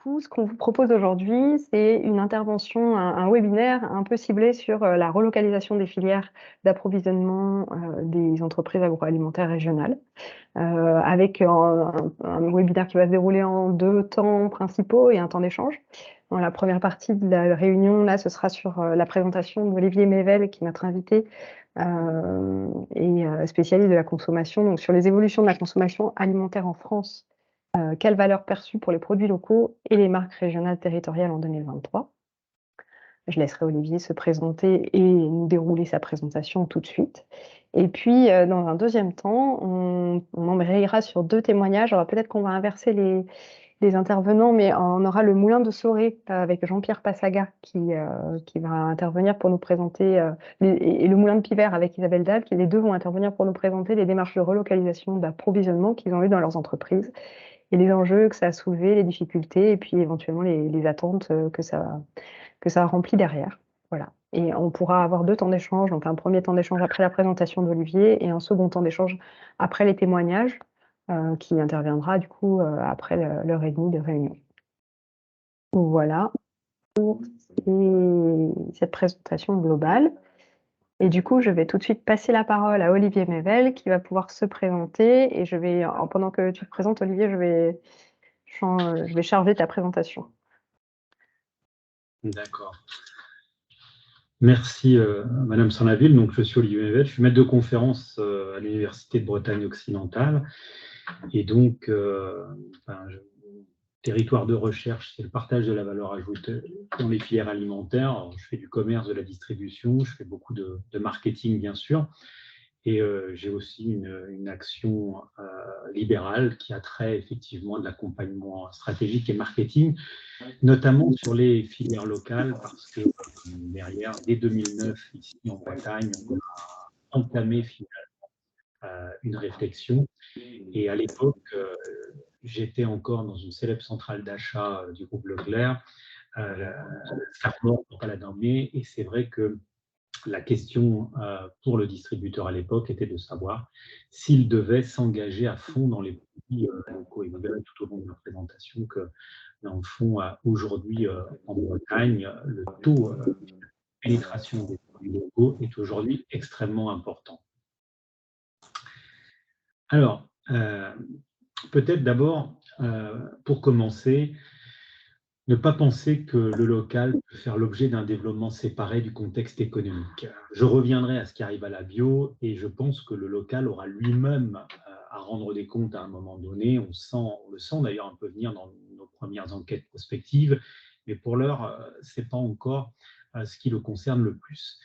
coup, ce qu'on vous propose aujourd'hui, c'est une intervention, un webinaire un peu ciblé sur, la relocalisation des filières d'approvisionnement, des entreprises agroalimentaires régionales, avec un webinaire qui va se dérouler en 2 temps principaux et un temps d'échange. Dans la première partie de la réunion, là, ce sera sur, la présentation d'Olivier Mével, qui est notre invité, spécialiste de la consommation, donc sur les évolutions de la consommation alimentaire en France, quelle valeur perçue pour les produits locaux et les marques régionales territoriales en 2023? Je laisserai Olivier se présenter et nous dérouler sa présentation tout de suite. Et puis, dans un deuxième temps, on embrayera sur 2 témoignages. Alors peut-être qu'on va inverser les intervenants, mais on aura le moulin de Soré, avec Jean-Pierre Passaga qui va intervenir pour nous présenter, et le moulin de Pivert avec Isabelle Dalle, qui les 2 vont intervenir pour nous présenter les démarches de relocalisation, d'approvisionnement qu'ils ont eues dans leurs entreprises et les enjeux que ça a soulevés, les difficultés et puis éventuellement les attentes, que ça a remplies derrière. Voilà, et on pourra avoir 2 temps d'échange, donc un premier temps d'échange après la présentation d'Olivier et un second temps d'échange après les témoignages, qui interviendra du coup, après l'heure et demie de réunion. Voilà pour cette présentation globale. Et du coup, je vais tout de suite passer la parole à Olivier Mével qui va pouvoir se présenter et pendant que tu te présentes Olivier, je vais charger ta présentation. D'accord. Merci Madame Sanlaville. Donc, je suis Olivier Mével, je suis maître de conférence à l'Université de Bretagne occidentale. Et donc, territoire de recherche, c'est le partage de la valeur ajoutée dans les filières alimentaires. Alors, je fais du commerce, de la distribution, je fais beaucoup de marketing, bien sûr. Et j'ai aussi une action libérale qui a trait effectivement à de l'accompagnement stratégique et marketing, notamment sur les filières locales, parce que derrière, dès 2009, ici en Bretagne, on a entamé finalement une réflexion. Et à l'époque, j'étais encore dans une célèbre centrale d'achat du groupe Leclerc, Carrefour, pour ne pas la nommer, et c'est vrai que la question pour le distributeur à l'époque était de savoir s'il devait s'engager à fond dans les produits locaux. Et vous verrez tout au long de la présentation que, dans le fond, aujourd'hui en Bretagne, le taux de pénétration des produits locaux est aujourd'hui extrêmement important. Alors, peut-être d'abord, pour commencer, ne pas penser que le local peut faire l'objet d'un développement séparé du contexte économique. Je reviendrai à ce qui arrive à la bio et je pense que le local aura lui-même à rendre des comptes à un moment donné. On le sent d'ailleurs un peu venir dans nos premières enquêtes prospectives, mais pour l'heure, ce n'est pas encore ce qui le concerne le plus.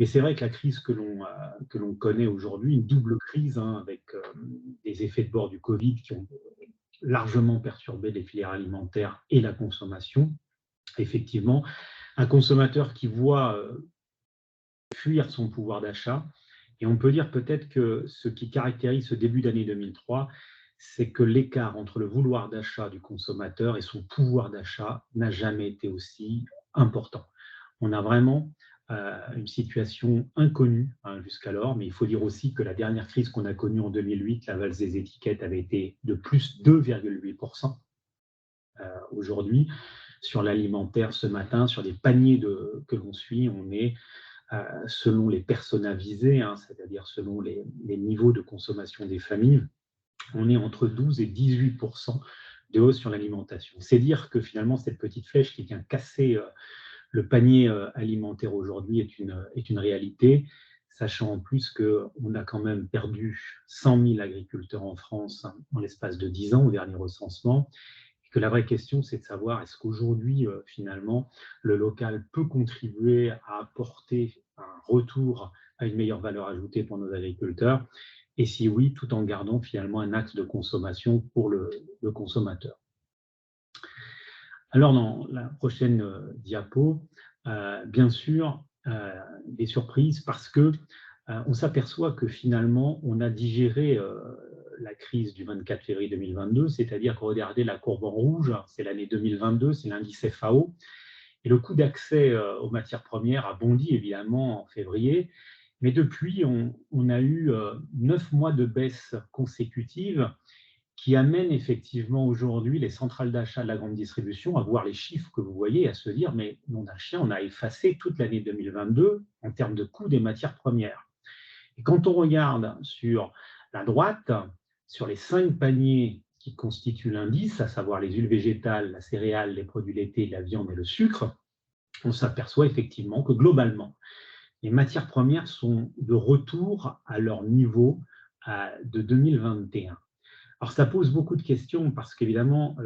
Et c'est vrai que la crise que l'on connaît aujourd'hui, une double crise avec des effets de bord du Covid qui ont largement perturbé les filières alimentaires et la consommation. Effectivement, un consommateur qui voit fuir son pouvoir d'achat, et on peut dire peut-être que ce qui caractérise ce début d'année 2003, c'est que l'écart entre le vouloir d'achat du consommateur et son pouvoir d'achat n'a jamais été aussi important. On a vraiment une situation inconnue jusqu'alors, mais il faut dire aussi que la dernière crise qu'on a connue en 2008, la valse des étiquettes, avait été de plus 2,8%. Aujourd'hui, sur l'alimentaire ce matin, sur les paniers que l'on suit, on est, selon les personas visés, c'est-à-dire selon les niveaux de consommation des familles, on est entre 12 et 18% de hausse sur l'alimentation. C'est dire que finalement, cette petite flèche qui vient casser le panier alimentaire aujourd'hui est une réalité, sachant en plus qu'on a quand même perdu 100 000 agriculteurs en France en l'espace de 10 ans au dernier recensement, et que la vraie question, c'est de savoir est-ce qu'aujourd'hui, finalement, le local peut contribuer à apporter un retour à une meilleure valeur ajoutée pour nos agriculteurs, et si oui, tout en gardant finalement un axe de consommation pour le consommateur. Alors, dans la prochaine diapo, bien sûr, des surprises parce que on s'aperçoit que finalement, on a digéré la crise du 24 février 2022, c'est-à-dire que regardez la courbe en rouge, c'est l'année 2022, c'est l'indice FAO, et le coût d'accès aux matières premières a bondi évidemment en février, mais depuis, on a eu 9 mois de baisse consécutive. qui amène effectivement aujourd'hui les centrales d'achat de la grande distribution à voir les chiffres que vous voyez, à se dire, mais nom d'un chien, on a effacé toute l'année 2022 en termes de coût des matières premières. Et quand on regarde sur la droite, sur les 5 paniers qui constituent l'indice, à savoir les huiles végétales, la céréale, les produits laitiers, la viande et le sucre, on s'aperçoit effectivement que globalement, les matières premières sont de retour à leur niveau de 2021. Alors ça pose beaucoup de questions parce qu'évidemment,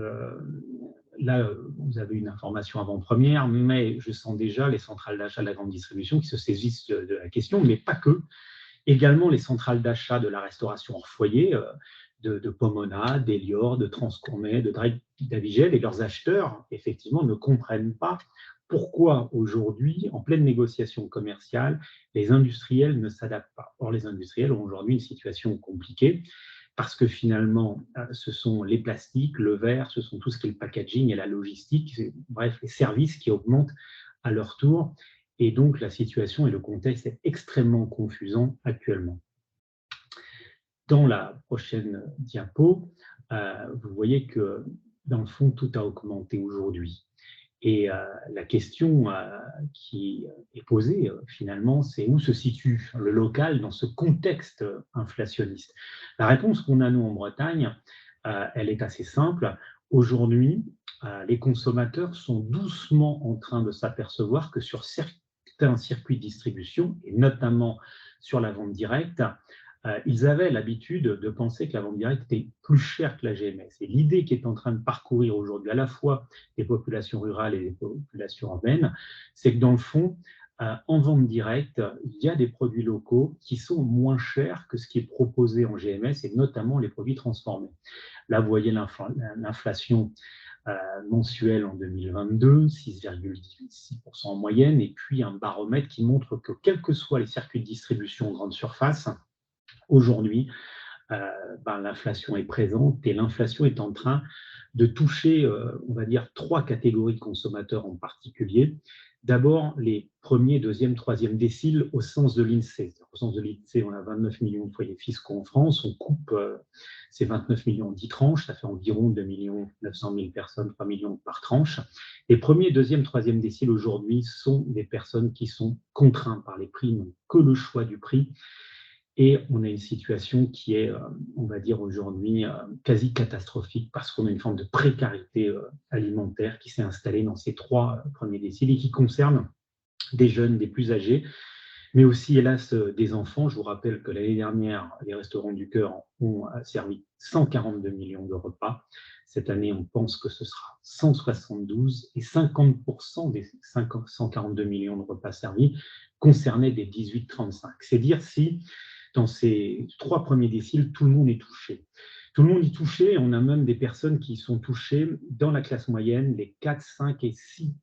là, vous avez une information avant-première, mais je sens déjà les centrales d'achat de la grande distribution qui se saisissent de la question, mais pas que. Également les centrales d'achat de la restauration hors foyer, de Pomona, d'Elior, de Transgourmet, de Davigel, et leurs acheteurs, effectivement, ne comprennent pas pourquoi aujourd'hui, en pleine négociation commerciale, les industriels ne s'adaptent pas. Or, les industriels ont aujourd'hui une situation compliquée parce que finalement, ce sont les plastiques, le verre, ce sont tout ce qui est le packaging et la logistique, bref, les services qui augmentent à leur tour. Et donc, la situation et le contexte est extrêmement confusant actuellement. Dans la prochaine diapo, vous voyez que, dans le fond, tout a augmenté aujourd'hui. Et la question qui est posée, finalement, c'est où se situe le local dans ce contexte inflationniste? La réponse qu'on a, nous, en Bretagne, elle est assez simple. Aujourd'hui, les consommateurs sont doucement en train de s'apercevoir que sur certains circuits de distribution, et notamment sur la vente directe, ils avaient l'habitude de penser que la vente directe était plus chère que la GMS. Et l'idée qui est en train de parcourir aujourd'hui à la fois les populations rurales et les populations urbaines, c'est que dans le fond, en vente directe, il y a des produits locaux qui sont moins chers que ce qui est proposé en GMS, et notamment les produits transformés. Là, vous voyez l'inflation mensuelle en 2022, 6,6% en moyenne, et puis un baromètre qui montre que quels que soient les circuits de distribution en grande surface, aujourd'hui, l'inflation est présente et l'inflation est en train de toucher, on va dire, 3 catégories de consommateurs en particulier. D'abord, les premiers, deuxième, troisième déciles au sens de l'INSEE. Au sens de l'INSEE, on a 29 millions de foyers fiscaux en France. On coupe ces 29 millions en 10 tranches. Ça fait environ 2 900 000 personnes, 3 millions par tranche. Les premiers, deuxième, troisième déciles aujourd'hui sont des personnes qui sont contraintes par les prix, n'ont que le choix du prix. Et on a une situation qui est, on va dire aujourd'hui, quasi catastrophique parce qu'on a une forme de précarité alimentaire qui s'est installée dans ces 3 premiers déciles et qui concerne des jeunes, des plus âgés, mais aussi, hélas, des enfants. Je vous rappelle que l'année dernière, les Restaurants du Cœur ont servi 142 millions de repas. Cette année, on pense que ce sera 172 et 50% des 142 millions de repas servis concernaient des 18-35. C'est dire si dans ces 3 premiers déciles, tout le monde est touché. Tout le monde est touché, on a même des personnes qui sont touchées dans la classe moyenne, les 4, 5 et 6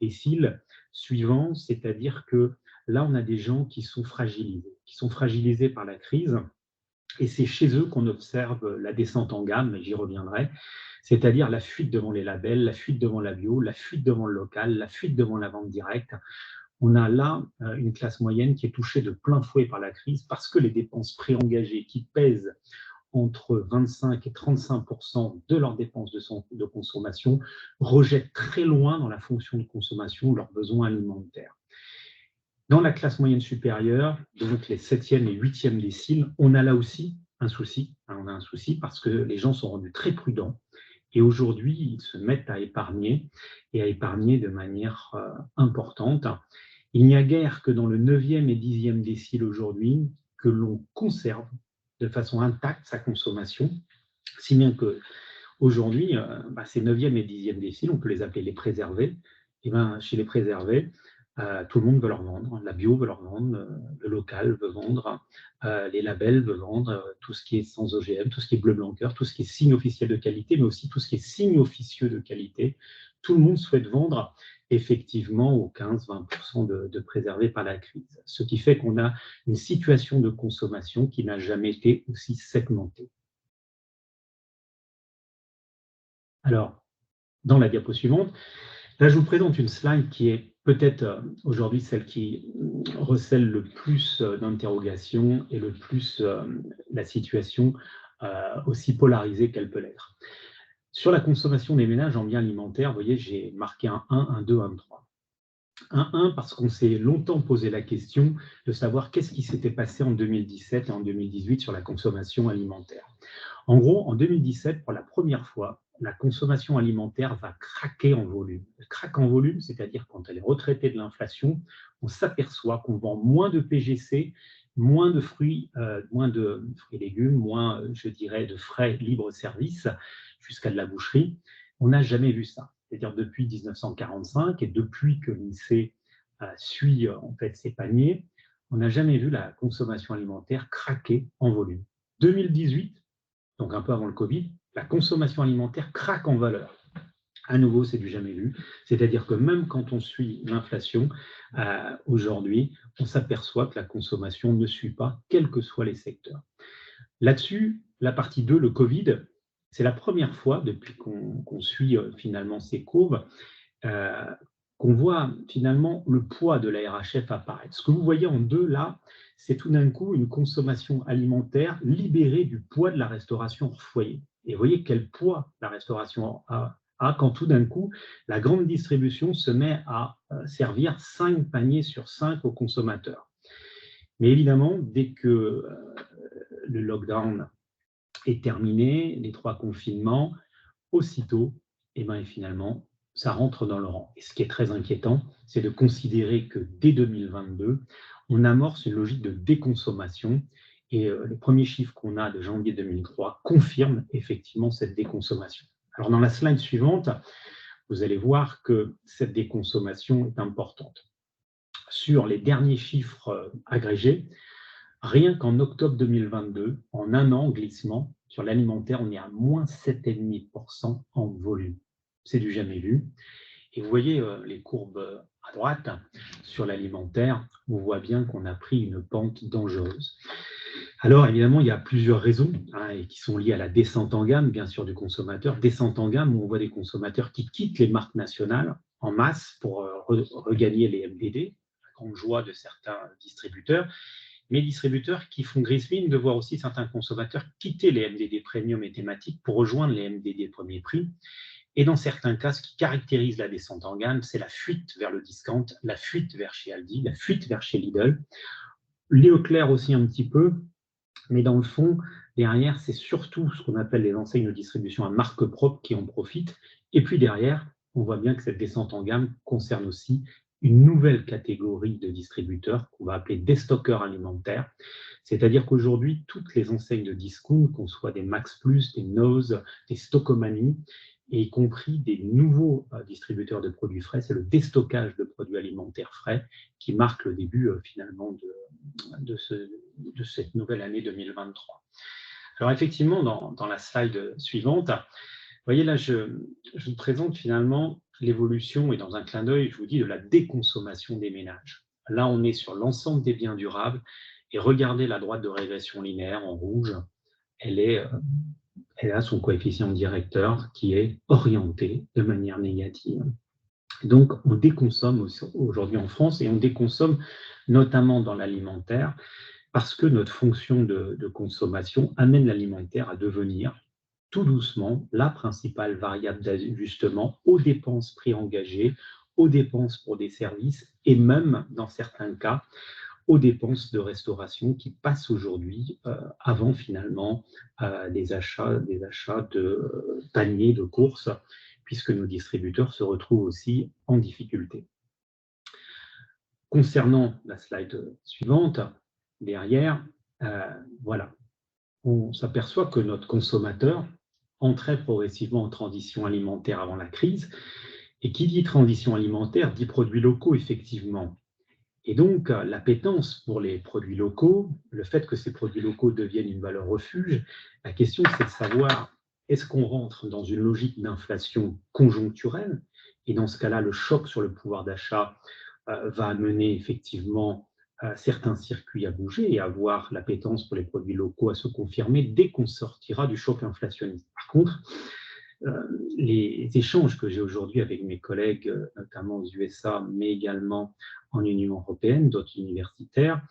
déciles suivants, c'est-à-dire que là, on a des gens qui sont fragilisés par la crise, et c'est chez eux qu'on observe la descente en gamme, et j'y reviendrai, c'est-à-dire la fuite devant les labels, la fuite devant la bio, la fuite devant le local, la fuite devant la vente directe. On a là une classe moyenne qui est touchée de plein fouet par la crise parce que les dépenses préengagées qui pèsent entre 25 et 35% de leurs dépenses de consommation rejettent très loin dans la fonction de consommation leurs besoins alimentaires. Dans la classe moyenne supérieure, donc les 7e et 8e déciles, on a là aussi un souci. On a un souci parce que les gens sont rendus très prudents. Et aujourd'hui, ils se mettent à épargner et à épargner de manière importante. Il n'y a guère que dans le 9e et 10e décile aujourd'hui que l'on conserve de façon intacte sa consommation, si bien qu'aujourd'hui, ces 9e et 10e déciles, on peut les appeler les préservés. Et chez les préservés, tout le monde veut leur vendre. La bio veut leur vendre, le local veut vendre, les labels veulent vendre, tout ce qui est sans OGM, tout ce qui est bleu blanc cœur, tout ce qui est signe officiel de qualité, mais aussi tout ce qui est signe officieux de qualité. Tout le monde souhaite vendre effectivement aux 15-20% de préservés par la crise. Ce qui fait qu'on a une situation de consommation qui n'a jamais été aussi segmentée. Alors, dans la diapo suivante, là je vous présente une slide qui est peut-être aujourd'hui celle qui recèle le plus d'interrogations et le plus la situation aussi polarisée qu'elle peut l'être. Sur la consommation des ménages en biens alimentaires, vous voyez, j'ai marqué un 1, un 2, un 3. Un 1 parce qu'on s'est longtemps posé la question de savoir qu'est-ce qui s'était passé en 2017 et en 2018 sur la consommation alimentaire. En gros, en 2017, pour la première fois, la consommation alimentaire va craquer en volume. Elle craque en volume, c'est-à-dire quand elle est retraitée de l'inflation, on s'aperçoit qu'on vend moins de PGC, moins de fruits et légumes, moins, je dirais, de frais libre-service, jusqu'à de la boucherie. On n'a jamais vu ça. C'est-à-dire depuis 1945 et depuis que l'INSEE suit en fait ces paniers, on n'a jamais vu la consommation alimentaire craquer en volume. 2018, donc un peu avant le Covid, la consommation alimentaire craque en valeur. À nouveau, c'est du jamais vu. C'est-à-dire que même quand on suit l'inflation, aujourd'hui, on s'aperçoit que la consommation ne suit pas, quels que soient les secteurs. Là-dessus, la partie 2, le Covid, c'est la première fois depuis qu'on suit finalement ces courbes qu'on voit finalement le poids de la RHF apparaître. Ce que vous voyez en 2 là, c'est tout d'un coup une consommation alimentaire libérée du poids de la restauration hors foyer. Et vous voyez quel poids la restauration a quand tout d'un coup, la grande distribution se met à servir 5 paniers sur 5 aux consommateurs. Mais évidemment, dès que le lockdown est terminé, les 3 confinements, aussitôt, et finalement, ça rentre dans le rang. Et ce qui est très inquiétant, c'est de considérer que dès 2022, on amorce une logique de déconsommation. Et les premiers chiffres qu'on a de janvier 2003 confirment effectivement cette déconsommation. Alors dans la slide suivante, vous allez voir que cette déconsommation est importante. Sur les derniers chiffres agrégés, rien qu'en octobre 2022, en un an, glissement, sur l'alimentaire, on est à moins 7,5% en volume. C'est du jamais vu. Et vous voyez les courbes à droite sur l'alimentaire, on voit bien qu'on a pris une pente dangereuse. Alors évidemment, il y a plusieurs raisons et qui sont liées à la descente en gamme, bien sûr, du consommateur. Descente en gamme où on voit des consommateurs qui quittent les marques nationales en masse pour regagner les MDD, la grande joie de certains distributeurs. Mais distributeurs qui font grise mine de voir aussi certains consommateurs quitter les MDD premium et thématiques pour rejoindre les MDD premier prix. Et dans certains cas, ce qui caractérise la descente en gamme, c'est la fuite vers le discount, la fuite vers chez Aldi, la fuite vers chez Lidl. Leclerc aussi un petit peu, mais dans le fond, derrière, c'est surtout ce qu'on appelle les enseignes de distribution à marque propre qui en profitent. Et puis derrière, on voit bien que cette descente en gamme concerne aussi une nouvelle catégorie de distributeurs qu'on va appeler des stockeurs alimentaires. C'est-à-dire qu'aujourd'hui, toutes les enseignes de discount, qu'on soit des Max Plus, des Nose, des Stockomanie, et y compris des nouveaux distributeurs de produits frais, c'est le déstockage de produits alimentaires frais qui marque le début finalement de cette nouvelle année 2023. Alors effectivement, dans la slide suivante, vous voyez là, je vous présente finalement l'évolution, et dans un clin d'œil, je vous dis, de la déconsommation des ménages. Là, on est sur l'ensemble des biens durables, et regardez la droite de régression linéaire en rouge, elle a son coefficient directeur qui est orienté de manière négative. Donc, on déconsomme aujourd'hui en France, et on déconsomme notamment dans l'alimentaire, parce que notre fonction de consommation amène l'alimentaire à devenir tout doucement la principale variable d'ajustement aux dépenses préengagées, aux dépenses pour des services et même, dans certains cas, aux dépenses de restauration qui passent aujourd'hui avant finalement des achats de paniers de courses, puisque nos distributeurs se retrouvent aussi en difficulté. Concernant la slide suivante, derrière, voilà, on s'aperçoit que notre consommateur entrait progressivement en transition alimentaire avant la crise, et qui dit transition alimentaire dit produits locaux, effectivement. Et donc, l'appétence pour les produits locaux, le fait que ces produits locaux deviennent une valeur refuge, la question c'est de savoir, est-ce qu'on rentre dans une logique d'inflation conjoncturelle? Et dans ce cas-là, le choc sur le pouvoir d'achat va amener effectivement certains circuits à bouger et à voir l'appétence pour les produits locaux à se confirmer dès qu'on sortira du choc inflationniste. Par contre, les échanges que j'ai aujourd'hui avec mes collègues, notamment aux USA, mais également en Union européenne, d'autres universitaires,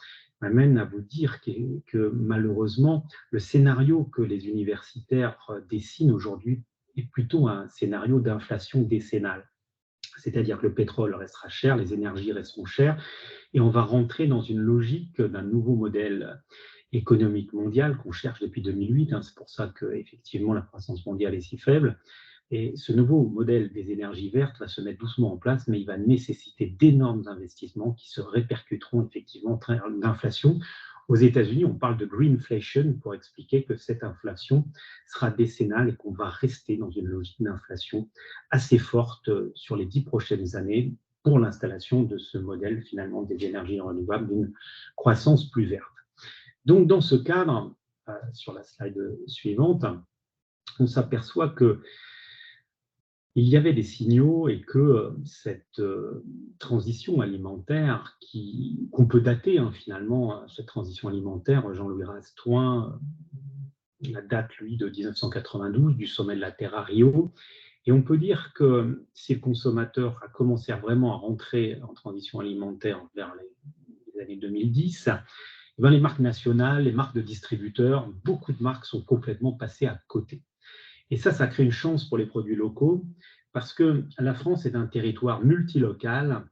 m'amène à vous dire que malheureusement, le scénario que les universitaires dessinent aujourd'hui est plutôt un scénario d'inflation décennale. C'est-à-dire que le pétrole restera cher, les énergies resteront chères, et on va rentrer dans une logique d'un nouveau modèle économique mondial qu'on cherche depuis 2008. C'est pour ça qu'effectivement la croissance mondiale est si faible. Et ce nouveau modèle des énergies vertes va se mettre doucement en place, mais il va nécessiter d'énormes investissements qui se répercuteront effectivement en termes d'inflation. Aux États-Unis, on parle de greenflation pour expliquer que cette inflation sera décennale et qu'on va rester dans une logique d'inflation assez forte sur les 10 prochaines années pour l'installation de ce modèle finalement des énergies renouvelables, d'une croissance plus verte. Donc dans ce cadre, sur la slide suivante, on s'aperçoit que il y avait des signaux et que cette transition alimentaire qu'on peut dater finalement, cette transition alimentaire, Jean-Louis Rastoin la date, lui, de 1992, du sommet de la Terre à Rio. Et on peut dire que si le consommateur a commencé vraiment à rentrer en transition alimentaire vers les années 2010, eh bien les marques nationales, les marques de distributeurs, beaucoup de marques sont complètement passées à côté. Et ça crée une chance pour les produits locaux parce que la France est un territoire multilocal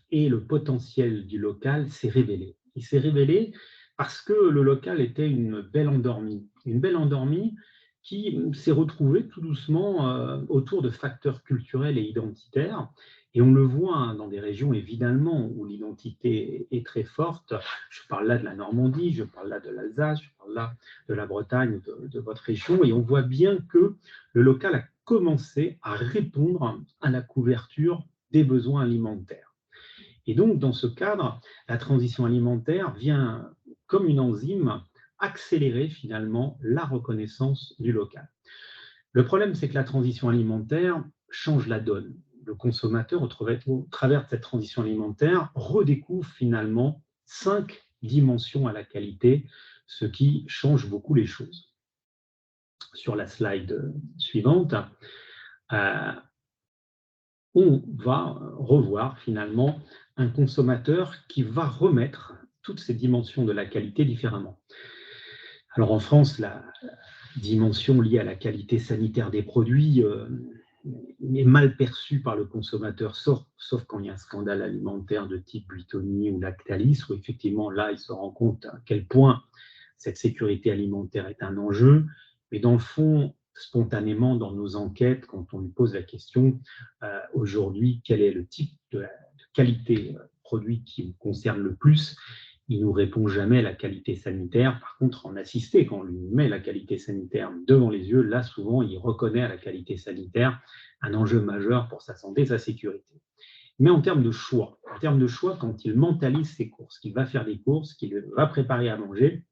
et le potentiel du local s'est révélé. Il s'est révélé parce que le local était une belle endormie qui s'est retrouvée tout doucement autour de facteurs culturels et identitaires. Et on le voit dans des régions, évidemment, où l'identité est très forte. Je parle là de la Normandie, je parle là de l'Alsace, je parle là de la Bretagne, de votre région. Et on voit bien que le local a commencé à répondre à la couverture des besoins alimentaires. Et donc, dans ce cadre, la transition alimentaire vient, comme une enzyme, accélérer finalement la reconnaissance du local. Le problème, c'est que la transition alimentaire change la donne. Le consommateur, au travers de cette transition alimentaire, redécouvre finalement 5 dimensions à la qualité, ce qui change beaucoup les choses. Sur la slide suivante, on va revoir finalement un consommateur qui va remettre toutes ces dimensions de la qualité différemment. Alors en France, la dimension liée à la qualité sanitaire des produits est mal perçue par le consommateur, sauf quand il y a un scandale alimentaire de type Buitoni ou Lactalis, où effectivement là, il se rend compte à quel point cette sécurité alimentaire est un enjeu. Mais dans le fond, spontanément, dans nos enquêtes, quand on lui pose la question aujourd'hui, quel est le type de qualité produit qui vous concerne le plus, il ne nous répond jamais la qualité sanitaire. Par contre, en assisté, quand on lui met la qualité sanitaire devant les yeux, là, souvent, il reconnaît à la qualité sanitaire un enjeu majeur pour sa santé, sa sécurité. Mais en termes de choix, quand il mentalise ses courses, qu'il va faire des courses, qu'il va préparer à manger,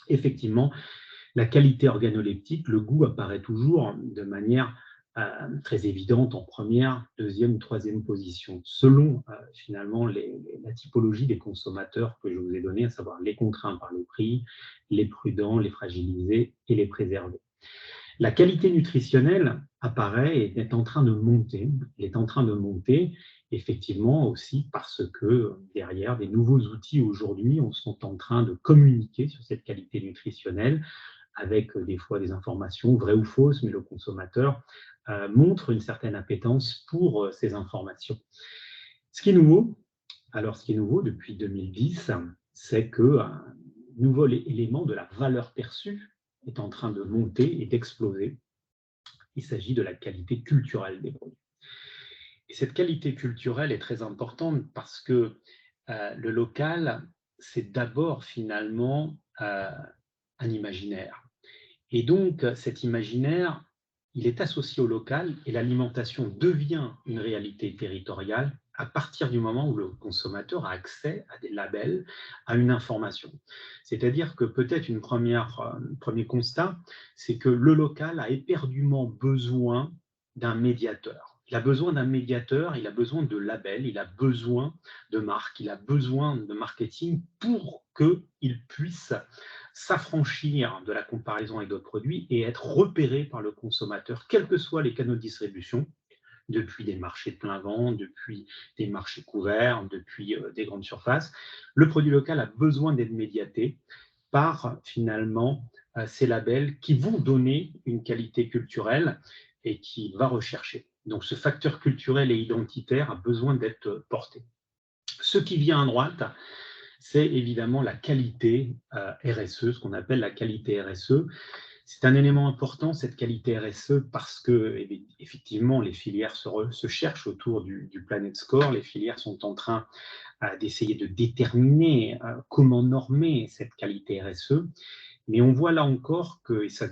effectivement, la qualité organoleptique, le goût apparaît toujours de manière très évidente en première, deuxième, troisième position, selon finalement la typologie des consommateurs que je vous ai donnés, à savoir les contraints par le prix, les prudents, les fragilisés et les préservés. La qualité nutritionnelle apparaît et est en train de monter. Elle est en train de monter, effectivement, aussi parce que derrière, des nouveaux outils aujourd'hui sont en train de communiquer sur cette qualité nutritionnelle avec des fois des informations vraies ou fausses, mais le consommateur montre une certaine appétence pour ces informations. Ce qui est nouveau, depuis 2010, c'est qu'un nouveau élément de la valeur perçue est en train de monter et d'exploser. Il s'agit de la qualité culturelle des produits. Et cette qualité culturelle est très importante parce que le local, c'est d'abord finalement un imaginaire. Et donc, cet imaginaire, il est associé au local et l'alimentation devient une réalité territoriale à partir du moment où le consommateur a accès à des labels, à une information. C'est-à-dire que peut-être premier constat, c'est que le local a éperdument besoin d'un médiateur. Il a besoin d'un médiateur, il a besoin de labels, il a besoin de marques, il a besoin de marketing pour qu'il puisse s'affranchir de la comparaison avec d'autres produits et être repéré par le consommateur, quels que soient les canaux de distribution, depuis des marchés de plein vent, depuis des marchés couverts, depuis des grandes surfaces. Le produit local a besoin d'être médiaté par finalement ces labels qui vont donner une qualité culturelle et qui va rechercher. Donc ce facteur culturel et identitaire a besoin d'être porté. Ce qui vient à droite, c'est évidemment la qualité RSE, ce qu'on appelle la qualité RSE. C'est un élément important, cette qualité RSE, parce que effectivement, les filières se cherchent autour du Planet Score. Les filières sont en train d'essayer de déterminer comment normer cette qualité RSE. Mais on voit là encore que ça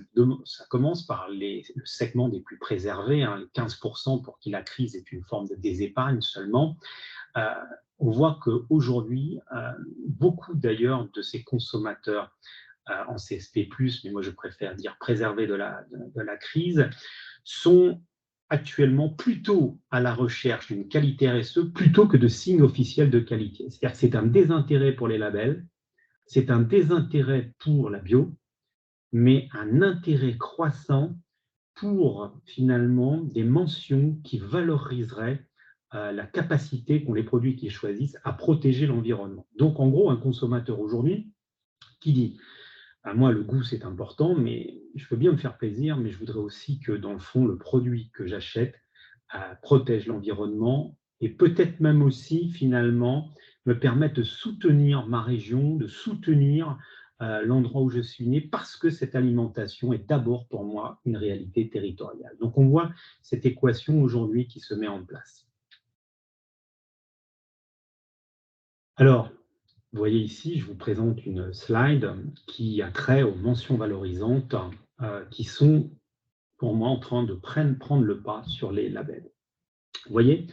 commence par le segment des plus préservés, hein, les 15% pour qui la crise est une forme de désépargne seulement. On voit qu'aujourd'hui, beaucoup d'ailleurs de ces consommateurs en CSP+, mais moi je préfère dire préservés de la crise, sont actuellement plutôt à la recherche d'une qualité RSE plutôt que de signes officiels de qualité. C'est-à-dire que c'est un désintérêt pour les labels, c'est un désintérêt pour la bio, mais un intérêt croissant pour finalement des mentions qui valoriseraient la capacité qu'ont les produits qu'ils choisissent à protéger l'environnement. Donc en gros, un consommateur aujourd'hui qui dit moi, le goût, c'est important, mais je veux bien me faire plaisir, mais je voudrais aussi que, dans le fond, le produit que j'achète protège l'environnement et peut-être même aussi, finalement, me permette de soutenir ma région, de soutenir l'endroit où je suis né, parce que cette alimentation est d'abord pour moi une réalité territoriale. Donc, on voit cette équation aujourd'hui qui se met en place. Alors, vous voyez ici, je vous présente une slide qui a trait aux mentions valorisantes qui sont, pour moi, en train de prendre le pas sur les labels. Vous voyez,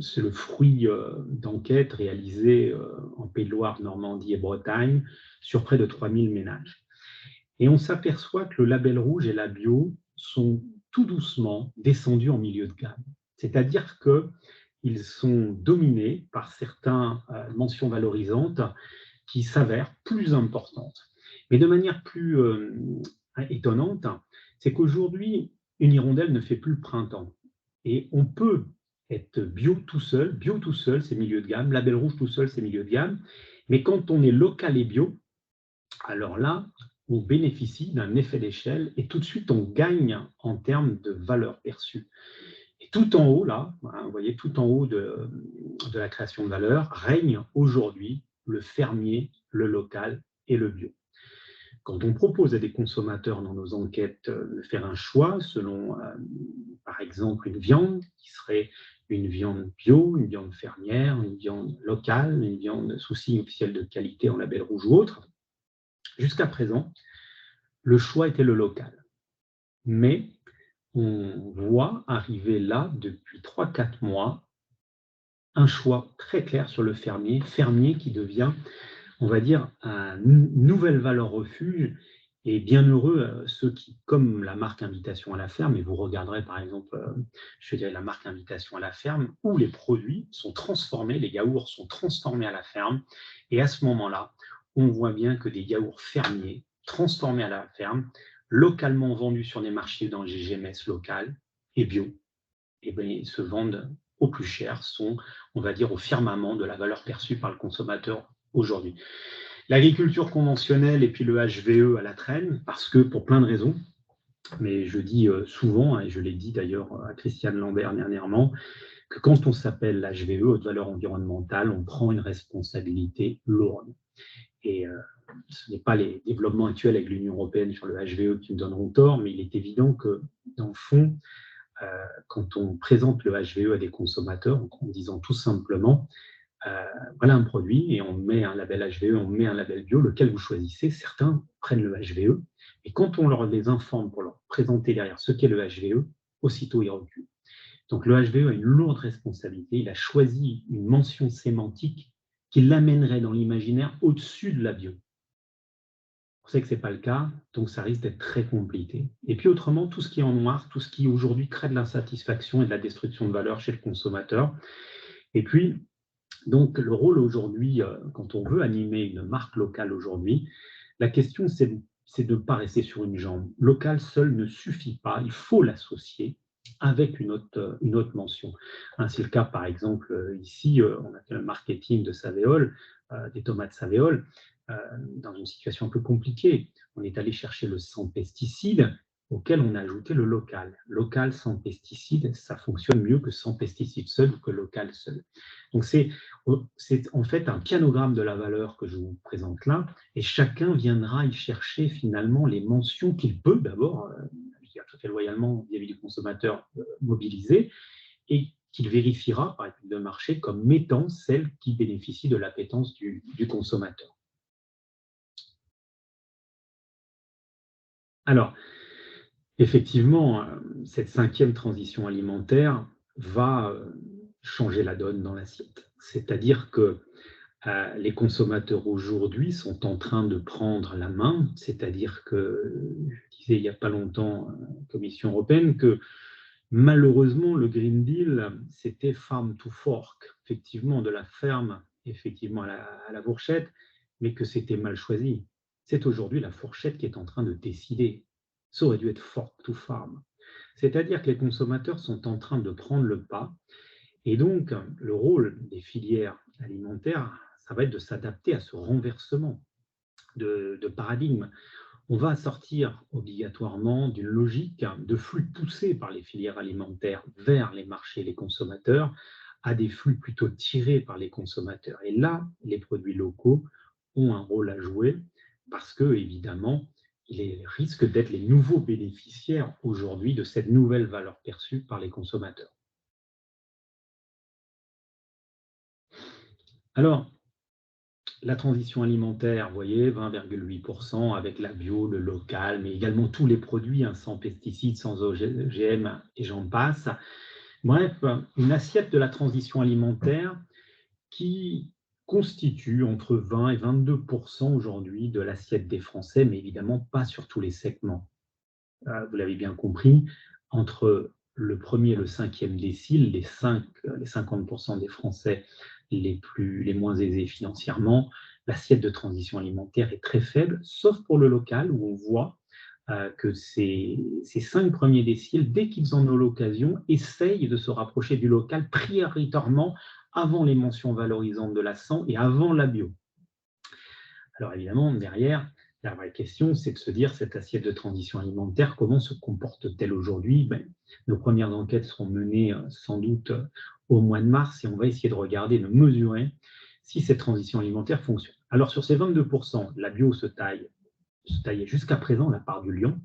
c'est le fruit d'enquêtes réalisées en Pays de Loire, Normandie et Bretagne sur près de 3000 ménages. Et on s'aperçoit que le label rouge et la bio sont tout doucement descendus en milieu de gamme. C'est-à-dire qu'ils sont dominés par certaines mentions valorisantes qui s'avèrent plus importantes. Mais de manière plus étonnante, c'est qu'aujourd'hui, une hirondelle ne fait plus le printemps. Et on peut être bio tout seul, c'est milieu de gamme, label rouge tout seul, c'est milieu de gamme. Mais quand on est local et bio, alors là, on bénéficie d'un effet d'échelle et tout de suite, on gagne en termes de valeur perçue. Et tout en haut, là, vous voyez, tout en haut de la création de valeur, règne aujourd'hui le fermier, le local et le bio. Quand on propose à des consommateurs dans nos enquêtes de faire un choix selon, par exemple, une viande qui serait une viande bio, une viande fermière, une viande locale, une viande sous signe officiel de qualité en label rouge ou autre, jusqu'à présent, le choix était le local. Mais on voit arriver là, depuis 3-4 mois, un choix très clair sur le fermier qui devient, on va dire, une nouvelle valeur refuge. Et bien heureux ceux qui, comme la marque Invitation à la ferme, et vous regarderez par exemple, je dirais la marque Invitation à la ferme, où les produits sont transformés, les yaourts sont transformés à la ferme. Et à ce moment-là, on voit bien que des yaourts fermiers transformés à la ferme, localement vendus sur des marchés dans le GGMS local et bio, et bien, se vendent au plus cher, sont, on va dire, au firmament de la valeur perçue par le consommateur aujourd'hui. L'agriculture conventionnelle et puis le HVE à la traîne, parce que pour plein de raisons, mais je dis souvent, et je l'ai dit d'ailleurs à Christiane Lambert dernièrement, que quand on s'appelle l'HVE, haute valeur environnementale, on prend une responsabilité lourde. Et ce n'est pas les développements actuels avec l'Union européenne sur le HVE qui me donneront tort, mais il est évident que, dans le fond, quand on présente le HVE à des consommateurs, en disant tout simplement, voilà un produit et on met un label HVE, on met un label bio, lequel vous choisissez. Certains prennent le HVE et quand on leur les informe pour leur présenter derrière ce qu'est le HVE, aussitôt ils reculent. Donc le HVE a une lourde responsabilité. Il a choisi une mention sémantique qui l'amènerait dans l'imaginaire au-dessus de la bio. On sait que ce n'est pas le cas, donc ça risque d'être très compliqué. Et puis autrement, tout ce qui est en noir, tout ce qui aujourd'hui crée de l'insatisfaction et de la destruction de valeur chez le consommateur. Et puis, donc, le rôle aujourd'hui, quand on veut animer une marque locale aujourd'hui, la question, c'est de ne pas rester sur une jambe. Local seul ne suffit pas, il faut l'associer avec une autre mention. C'est le cas, par exemple, ici, on a fait le marketing de Savéole, des tomates Savéole, dans une situation un peu compliquée. On est allé chercher le sans pesticides, auquel on a ajouté le local. Local sans pesticides, ça fonctionne mieux que sans pesticides seul ou que local seul. Donc c'est en fait un pianogramme de la valeur que je vous présente là, et chacun viendra y chercher finalement les mentions qu'il peut d'abord, tout à fait loyalement vis-à-vis du consommateur mobilisé, et qu'il vérifiera par étude de marché comme mettant celles qui bénéficient de l'appétence du consommateur. Alors, effectivement, cette 5e transition alimentaire va changer la donne dans l'assiette. C'est-à-dire que les consommateurs aujourd'hui sont en train de prendre la main, c'est-à-dire que, je disais il n'y a pas longtemps, Commission européenne, que malheureusement, le Green Deal, c'était farm to fork, effectivement, de la ferme, effectivement, à la fourchette, mais que c'était mal choisi. C'est aujourd'hui la fourchette qui est en train de décider. Ça aurait dû être fork to farm. C'est-à-dire que les consommateurs sont en train de prendre le pas, et donc le rôle des filières alimentaires, ça va être de s'adapter à ce renversement de paradigme. On va sortir obligatoirement d'une logique de flux poussés par les filières alimentaires vers les marchés et les consommateurs à des flux plutôt tirés par les consommateurs. Et là, les produits locaux ont un rôle à jouer parce que, évidemment, ils risquent d'être les nouveaux bénéficiaires aujourd'hui de cette nouvelle valeur perçue par les consommateurs. Alors, la transition alimentaire, vous voyez, 20,8% avec la bio, le local, mais également tous les produits sans pesticides, sans OGM et j'en passe. Bref, une assiette de la transition alimentaire qui constitue entre 20 et 22% aujourd'hui de l'assiette des Français, mais évidemment pas sur tous les segments. Vous l'avez bien compris, entre le premier et le 5e décile, les 50% des Français les moins aisés financièrement, l'assiette de transition alimentaire est très faible, sauf pour le local, où on voit que ces 5 premiers déciles, dès qu'ils en ont l'occasion, essayent de se rapprocher du local prioritairement avant les mentions valorisantes de la SAN et avant la bio. Alors évidemment, derrière, la vraie question, c'est de se dire, cette assiette de transition alimentaire, comment se comporte-t-elle aujourd'hui? Nos premières enquêtes seront menées sans doute au mois de mars et on va essayer de regarder, de mesurer si cette transition alimentaire fonctionne. Alors sur ces 22%, la bio se taillait jusqu'à présent la part du lion,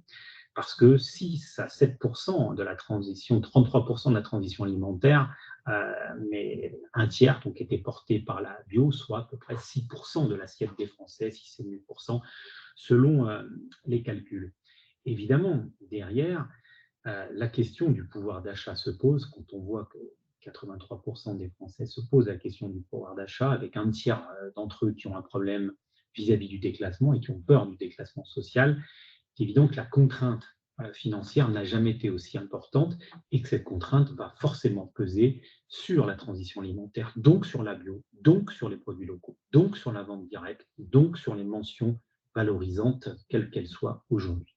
parce que 6 à 7% de la transition, 33% de la transition alimentaire, mais un tiers donc était porté par la bio, soit à peu près 6% de l'assiette des Français, 6 et 8% selon les calculs. Évidemment, derrière, la question du pouvoir d'achat se pose quand on voit que 83% des Français se posent la question du pouvoir d'achat, avec un tiers d'entre eux qui ont un problème vis-à-vis du déclassement et qui ont peur du déclassement social. C'est évident que la contrainte financière n'a jamais été aussi importante et que cette contrainte va forcément peser sur la transition alimentaire, donc sur la bio, donc sur les produits locaux, donc sur la vente directe, donc sur les mentions valorisantes, quelles qu'elles soient aujourd'hui.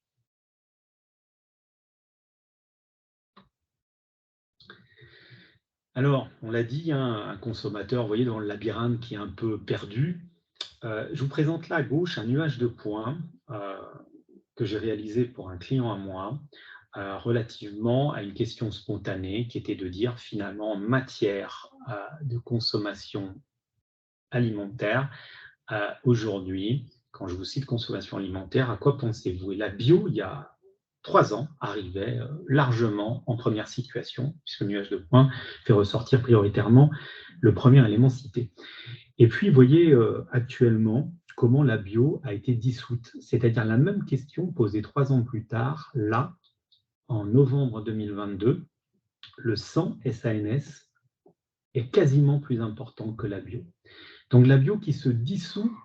Alors, on l'a dit, un consommateur, vous voyez, dans le labyrinthe qui est un peu perdu. Je vous présente là à gauche un nuage de points que j'ai réalisé pour un client à moi, relativement à une question spontanée qui était de dire finalement en matière de consommation alimentaire, aujourd'hui, quand je vous cite consommation alimentaire, à quoi pensez-vous? Et la bio, il y a 3 ans, arrivait largement en première situation, puisque le nuage de points fait ressortir prioritairement le premier élément cité. Et puis, vous voyez actuellement comment la bio a été dissoute, c'est-à-dire la même question posée 3 ans plus tard, là, en novembre 2022, le SAN est quasiment plus important que la bio. Donc la bio qui se dissout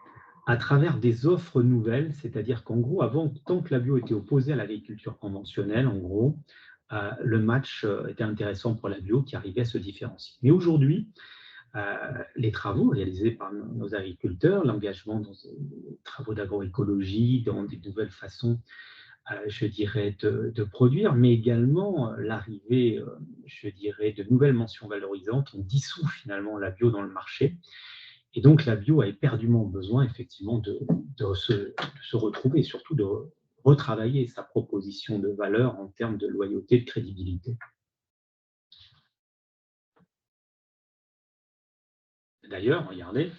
à travers des offres nouvelles, c'est-à-dire qu'en gros, avant, tant que la bio était opposée à l'agriculture conventionnelle, en gros, le match était intéressant pour la bio qui arrivait à se différencier. Mais aujourd'hui, les travaux réalisés par nos agriculteurs, l'engagement dans des travaux d'agroécologie, dans des nouvelles façons je dirais, de produire, mais également l'arrivée, je dirais, de nouvelles mentions valorisantes ont dissous finalement la bio dans le marché. Et donc la bio a éperdument besoin effectivement de se retrouver et surtout de retravailler sa proposition de valeur en termes de loyauté, de crédibilité. D'ailleurs, regardez,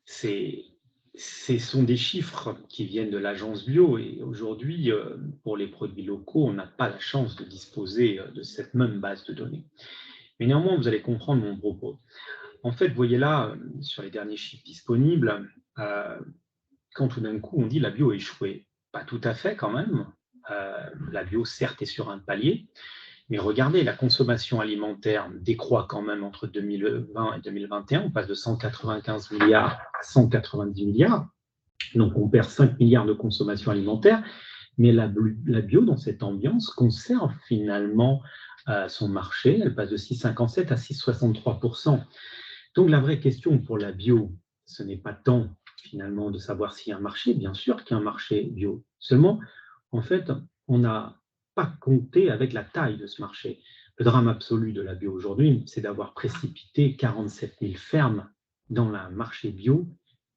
ce sont des chiffres qui viennent de l'agence bio et aujourd'hui, pour les produits locaux, on n'a pas la chance de disposer de cette même base de données. Mais néanmoins, vous allez comprendre mon propos. En fait, vous voyez là, sur les derniers chiffres disponibles, quand tout d'un coup on dit la bio a échoué, pas tout à fait quand même. La bio, certes, est sur un palier, mais regardez, la consommation alimentaire décroît quand même entre 2020 et 2021. On passe de 195 milliards à 190 milliards. Donc, on perd 5 milliards de consommation alimentaire. Mais la bio, dans cette ambiance, conserve finalement son marché. Elle passe de 6,57 à 6,63%. Donc, la vraie question pour la bio, ce n'est pas tant finalement de savoir s'il y a un marché. Bien sûr qu'il y a un marché bio. Seulement, en fait, on n'a pas compté avec la taille de ce marché. Le drame absolu de la bio aujourd'hui, c'est d'avoir précipité 47 000 fermes dans le marché bio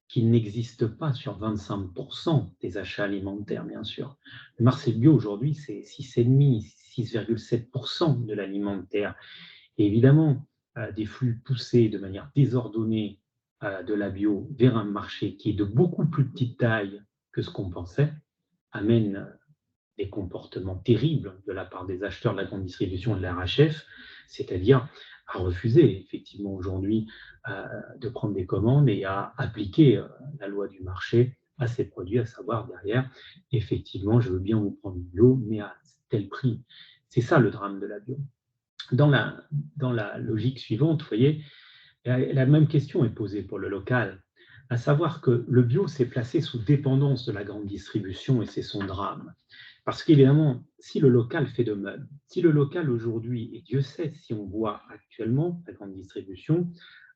qui n'existe pas sur 25% des achats alimentaires, bien sûr. Le marché bio aujourd'hui, c'est 6,5, 6,7% de l'alimentaire. Et évidemment, des flux poussés de manière désordonnée de la bio vers un marché qui est de beaucoup plus petite taille que ce qu'on pensait, amène des comportements terribles de la part des acheteurs de la grande distribution et de la RHF, c'est-à-dire à refuser effectivement aujourd'hui de prendre des commandes et à appliquer la loi du marché à ces produits, à savoir derrière, effectivement, je veux bien vous prendre du bio, mais à tel prix. C'est ça le drame de la bio. Dans la logique suivante, vous voyez, la même question est posée pour le local, à savoir que le bio s'est placé sous dépendance de la grande distribution et c'est son drame. Parce qu'évidemment, si le local fait de même, si le local aujourd'hui, et Dieu sait si on voit actuellement la grande distribution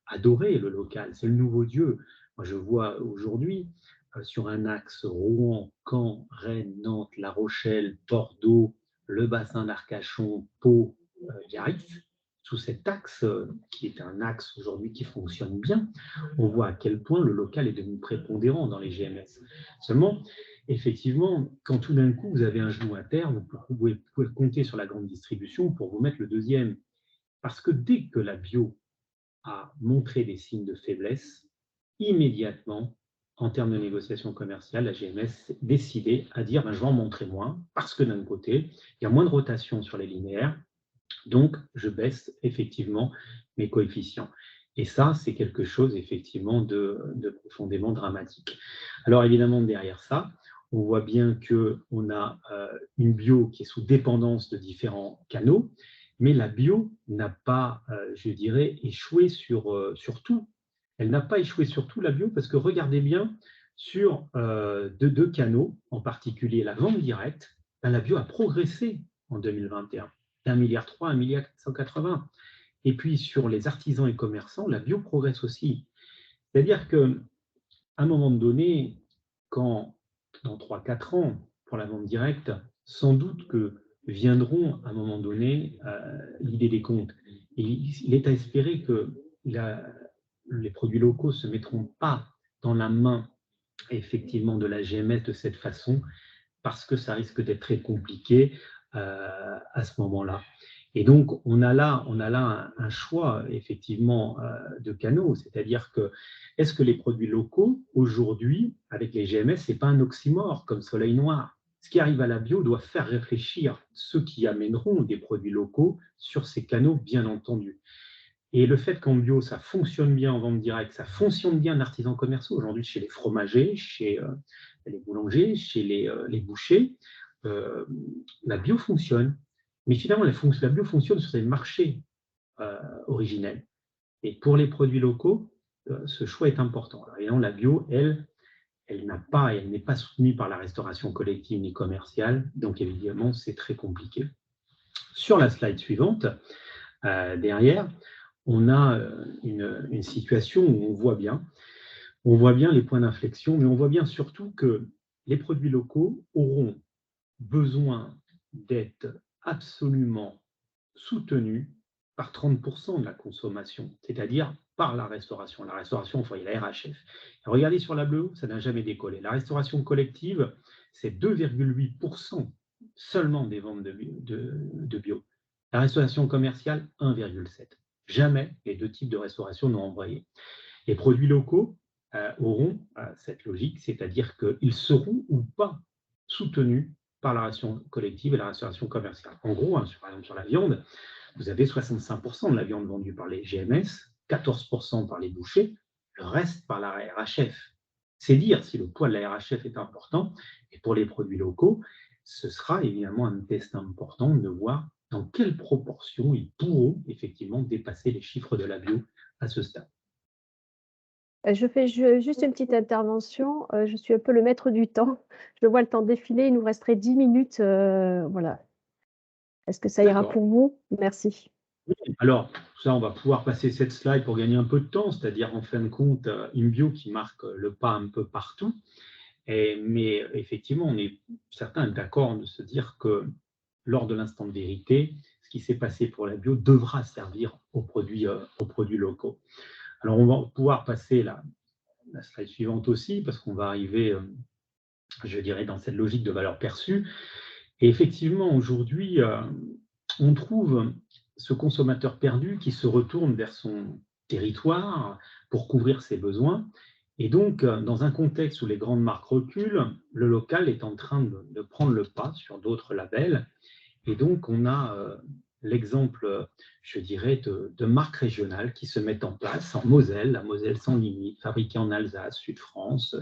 adorer le local, c'est le nouveau Dieu. Moi, je vois aujourd'hui sur un axe Rouen, Caen, Rennes, Nantes, La Rochelle, Bordeaux, le bassin d'Arcachon, Pau, Biarritz, sous cet axe qui est un axe aujourd'hui qui fonctionne bien, on voit à quel point le local est devenu prépondérant dans les GMS. Seulement, effectivement, quand tout d'un coup vous avez un genou à terre, vous pouvez compter sur la grande distribution pour vous mettre le deuxième. Parce que dès que la bio a montré des signes de faiblesse, immédiatement, en termes de négociation commerciale, la GMS s'est décidée à dire je vais en montrer moins, parce que d'un côté, il y a moins de rotation sur les linéaires, donc je baisse effectivement mes coefficients. Et ça, c'est quelque chose effectivement de profondément dramatique. Alors évidemment, derrière ça, on voit bien qu'on a une bio qui est sous dépendance de différents canaux, mais la bio n'a pas, je dirais, échoué sur tout. Elle n'a pas échoué sur tout, la bio, parce que regardez bien, sur deux canaux, en particulier la vente directe, la bio a progressé en 2021, d'1,3 milliard à 1,180 milliard. Et puis sur les artisans et commerçants, la bio progresse aussi. C'est-à-dire qu'à un moment donné, quand dans 3-4 ans, pour la vente directe, sans doute que viendront à un moment donné l'idée des comptes. Et il est à espérer que les produits locaux ne se mettront pas dans la main effectivement de la GMS de cette façon, parce que ça risque d'être très compliqué à ce moment-là. Et donc, on a là un choix effectivement de canaux, c'est-à-dire que est-ce que les produits locaux, aujourd'hui, avec les GMS, ce n'est pas un oxymore comme Soleil Noir? Ce qui arrive à la bio doit faire réfléchir ceux qui amèneront des produits locaux sur ces canaux, bien entendu. Et le fait qu'en bio, ça fonctionne bien en vente directe, ça fonctionne bien en artisans commerciaux, aujourd'hui chez les fromagers, chez les boulangers, chez les bouchers, la bio fonctionne. Mais finalement, la bio fonctionne sur des marchés originels. Et pour les produits locaux, ce choix est important. Alors, évidemment, la bio, elle n'est pas soutenue par la restauration collective ni commerciale, donc évidemment, c'est très compliqué. Sur la slide suivante, derrière, on a une situation où on voit bien les points d'inflexion, mais on voit bien surtout que les produits locaux auront besoin d'être absolument soutenu par 30% de la consommation, c'est-à-dire par la restauration. La restauration, il faut y aller, la RHF. Regardez sur la bleue, ça n'a jamais décollé. La restauration collective, c'est 2,8% seulement des ventes de bio. La restauration commerciale, 1,7%. Jamais les deux types de restauration n'ont envoyé. Les produits locaux auront cette logique, c'est-à-dire qu'ils seront ou pas soutenus par la restauration collective et la restauration commerciale. En gros, par exemple sur la viande, vous avez 65% de la viande vendue par les GMS, 14% par les bouchers, le reste par la RHF. C'est dire si le poids de la RHF est important. Et pour les produits locaux, ce sera évidemment un test important de voir dans quelle proportion ils pourront effectivement dépasser les chiffres de la bio à ce stade. Je fais juste une petite intervention, je suis un peu le maître du temps. Je vois le temps défiler, il nous resterait 10 minutes, voilà. Est-ce que ça ira pour vous? Merci. Oui, alors ça, on va pouvoir passer cette slide pour gagner un peu de temps, c'est-à-dire en fin de compte, une bio qui marque le pas un peu partout. Mais effectivement, on est certains d'accord de se dire que lors de l'instant de vérité, ce qui s'est passé pour la bio devra servir aux produits locaux. Alors, on va pouvoir passer la slide suivante aussi, parce qu'on va arriver, je dirais, dans cette logique de valeur perçue. Et effectivement, aujourd'hui, on trouve ce consommateur perdu qui se retourne vers son territoire pour couvrir ses besoins. Et donc, dans un contexte où les grandes marques reculent, le local est en train de prendre le pas sur d'autres labels. Et donc, on a l'exemple, je dirais, de marques régionales qui se mettent en place en Moselle, la Moselle sans limite, fabriquée en Alsace, Sud-France.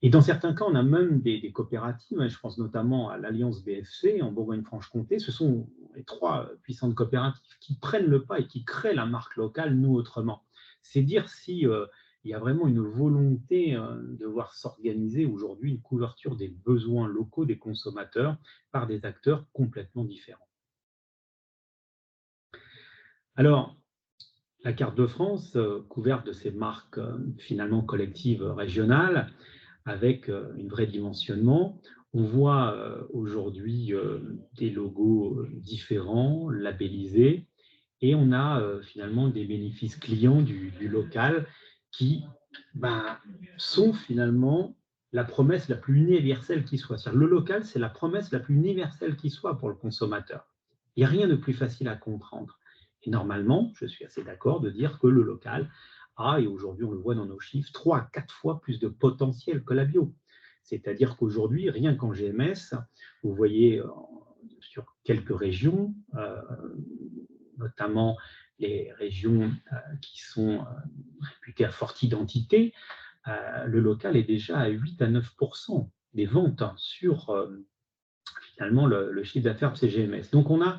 Et dans certains cas, on a même des coopératives, je pense notamment à l'Alliance BFC en Bourgogne-Franche-Comté. Ce sont les 3 puissantes coopératives qui prennent le pas et qui créent la marque locale, nous autrement. C'est dire si il y a vraiment une volonté de voir s'organiser aujourd'hui une couverture des besoins locaux des consommateurs par des acteurs complètement différents. Alors, la carte de France, couverte de ces marques finalement collectives régionales, avec un vrai dimensionnement. On voit aujourd'hui des logos différents, labellisés, et on a finalement des bénéfices clients du local qui sont finalement la promesse la plus universelle qui soit. C'est-à-dire, le local, c'est la promesse la plus universelle qui soit pour le consommateur. Il n'y a rien de plus facile à comprendre. Et normalement, je suis assez d'accord de dire que le local a, et aujourd'hui on le voit dans nos chiffres, 3 à 4 fois plus de potentiel que la bio. C'est-à-dire qu'aujourd'hui, rien qu'en GMS, vous voyez sur quelques régions, notamment les régions qui sont réputées à forte identité, le local est déjà à 8 à 9% des ventes sur finalement le chiffre d'affaires de ces GMS. Donc on a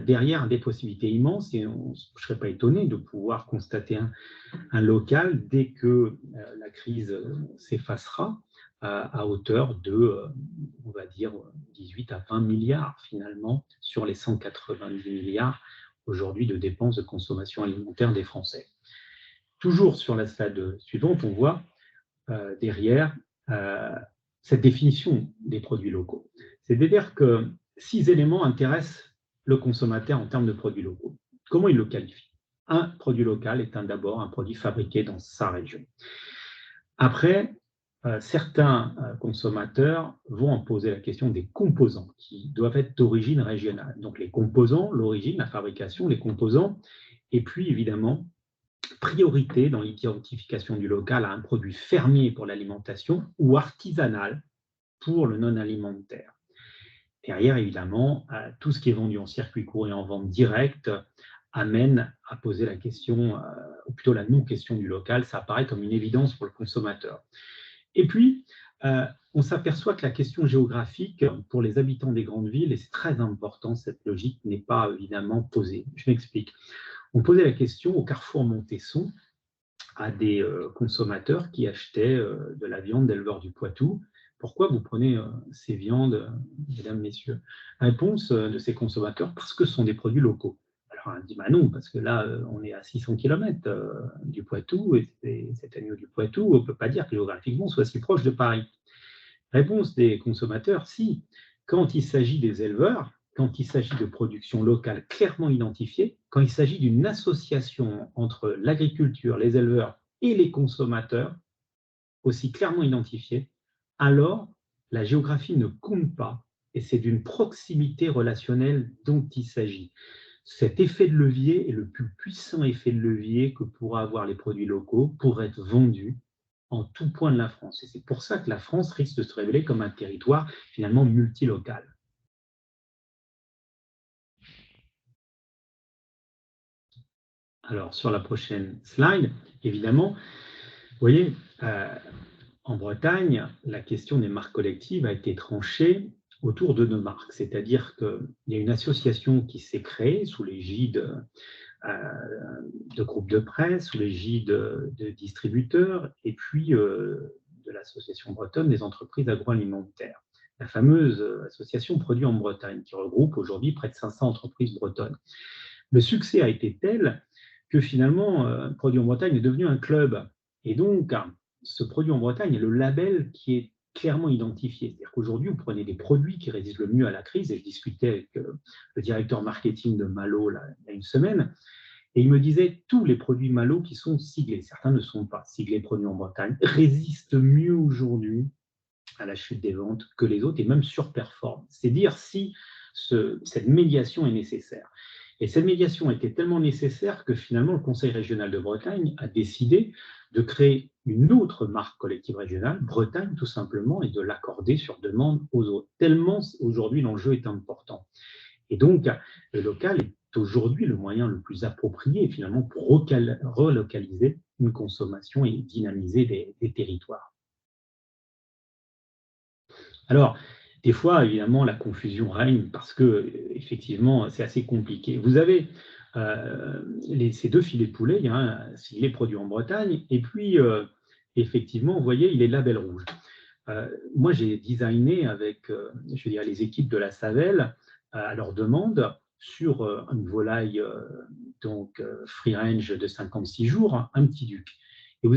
derrière des possibilités immenses et je ne serais pas étonné de pouvoir constater un local dès que la crise s'effacera à hauteur de, on va dire, 18 à 20 milliards finalement sur les 190 milliards aujourd'hui de dépenses de consommation alimentaire des Français. Toujours sur la slide suivante, on voit derrière cette définition des produits locaux. C'est-à-dire que 6 éléments intéressent le consommateur en termes de produits locaux. Comment il le qualifie? Un produit local est d'abord un produit fabriqué dans sa région. Après, certains consommateurs vont en poser la question des composants qui doivent être d'origine régionale. Donc les composants, l'origine, la fabrication, les composants, et puis évidemment, priorité dans l'identification du local à un produit fermier pour l'alimentation ou artisanal pour le non-alimentaire. Derrière, évidemment, tout ce qui est vendu en circuit court et en vente directe amène à poser la question, ou plutôt la non-question du local. Ça apparaît comme une évidence pour le consommateur. Et puis, on s'aperçoit que la question géographique pour les habitants des grandes villes, et c'est très important, cette logique n'est pas évidemment posée. Je m'explique. On posait la question au carrefour Montesson à des consommateurs qui achetaient de la viande d'éleveurs du Poitou. Pourquoi vous prenez ces viandes, mesdames, messieurs? Réponse de ces consommateurs, parce que ce sont des produits locaux. Alors on dit, non, parce que là, on est à 600 km du Poitou, et cet agneau du Poitou, on ne peut pas dire que géographiquement soit si proche de Paris. Réponse des consommateurs, si, quand il s'agit des éleveurs, quand il s'agit de production locale clairement identifiée, quand il s'agit d'une association entre l'agriculture, les éleveurs et les consommateurs, aussi clairement identifiée, alors la géographie ne compte pas et c'est d'une proximité relationnelle dont il s'agit. Cet effet de levier est le plus puissant effet de levier que pourraient avoir les produits locaux pour être vendus en tout point de la France. Et c'est pour ça que la France risque de se révéler comme un territoire finalement multilocal. Alors, sur la prochaine slide, évidemment, vous voyez, en Bretagne, la question des marques collectives a été tranchée autour de 2 marques. C'est-à-dire qu'il y a une association qui s'est créée sous l'égide de groupes de presse, sous l'égide de distributeurs, et puis de l'association bretonne des entreprises agroalimentaires. La fameuse association Produits en Bretagne, qui regroupe aujourd'hui près de 500 entreprises bretonnes. Le succès a été tel que finalement, Produits en Bretagne est devenu un club. Et donc, ce Produit en Bretagne est le label qui est clairement identifié. C'est-à-dire qu'aujourd'hui, vous prenez des produits qui résistent le mieux à la crise, et je discutais avec le directeur marketing de Malo il y a une semaine, et il me disait tous les produits Malo qui sont siglés, certains ne sont pas siglés Produits en Bretagne, résistent mieux aujourd'hui à la chute des ventes que les autres et même surperforment. C'est dire si cette médiation est nécessaire. Et cette médiation était tellement nécessaire que finalement le Conseil régional de Bretagne a décidé de créer une autre marque collective régionale, Bretagne tout simplement, et de l'accorder sur demande aux autres. Tellement aujourd'hui l'enjeu est important. Et donc le local est aujourd'hui le moyen le plus approprié finalement pour relocaliser une consommation et dynamiser des territoires. Alors, des fois, évidemment, la confusion règne parce que, effectivement, c'est assez compliqué. Vous avez ces 2 filets de poulet, il y a un filet produit en Bretagne, et puis, effectivement, vous voyez, il est label rouge. Moi, j'ai designé avec, je veux dire, les équipes de la Savelle, à leur demande, sur une volaille free range de 56 jours, un petit duc. Et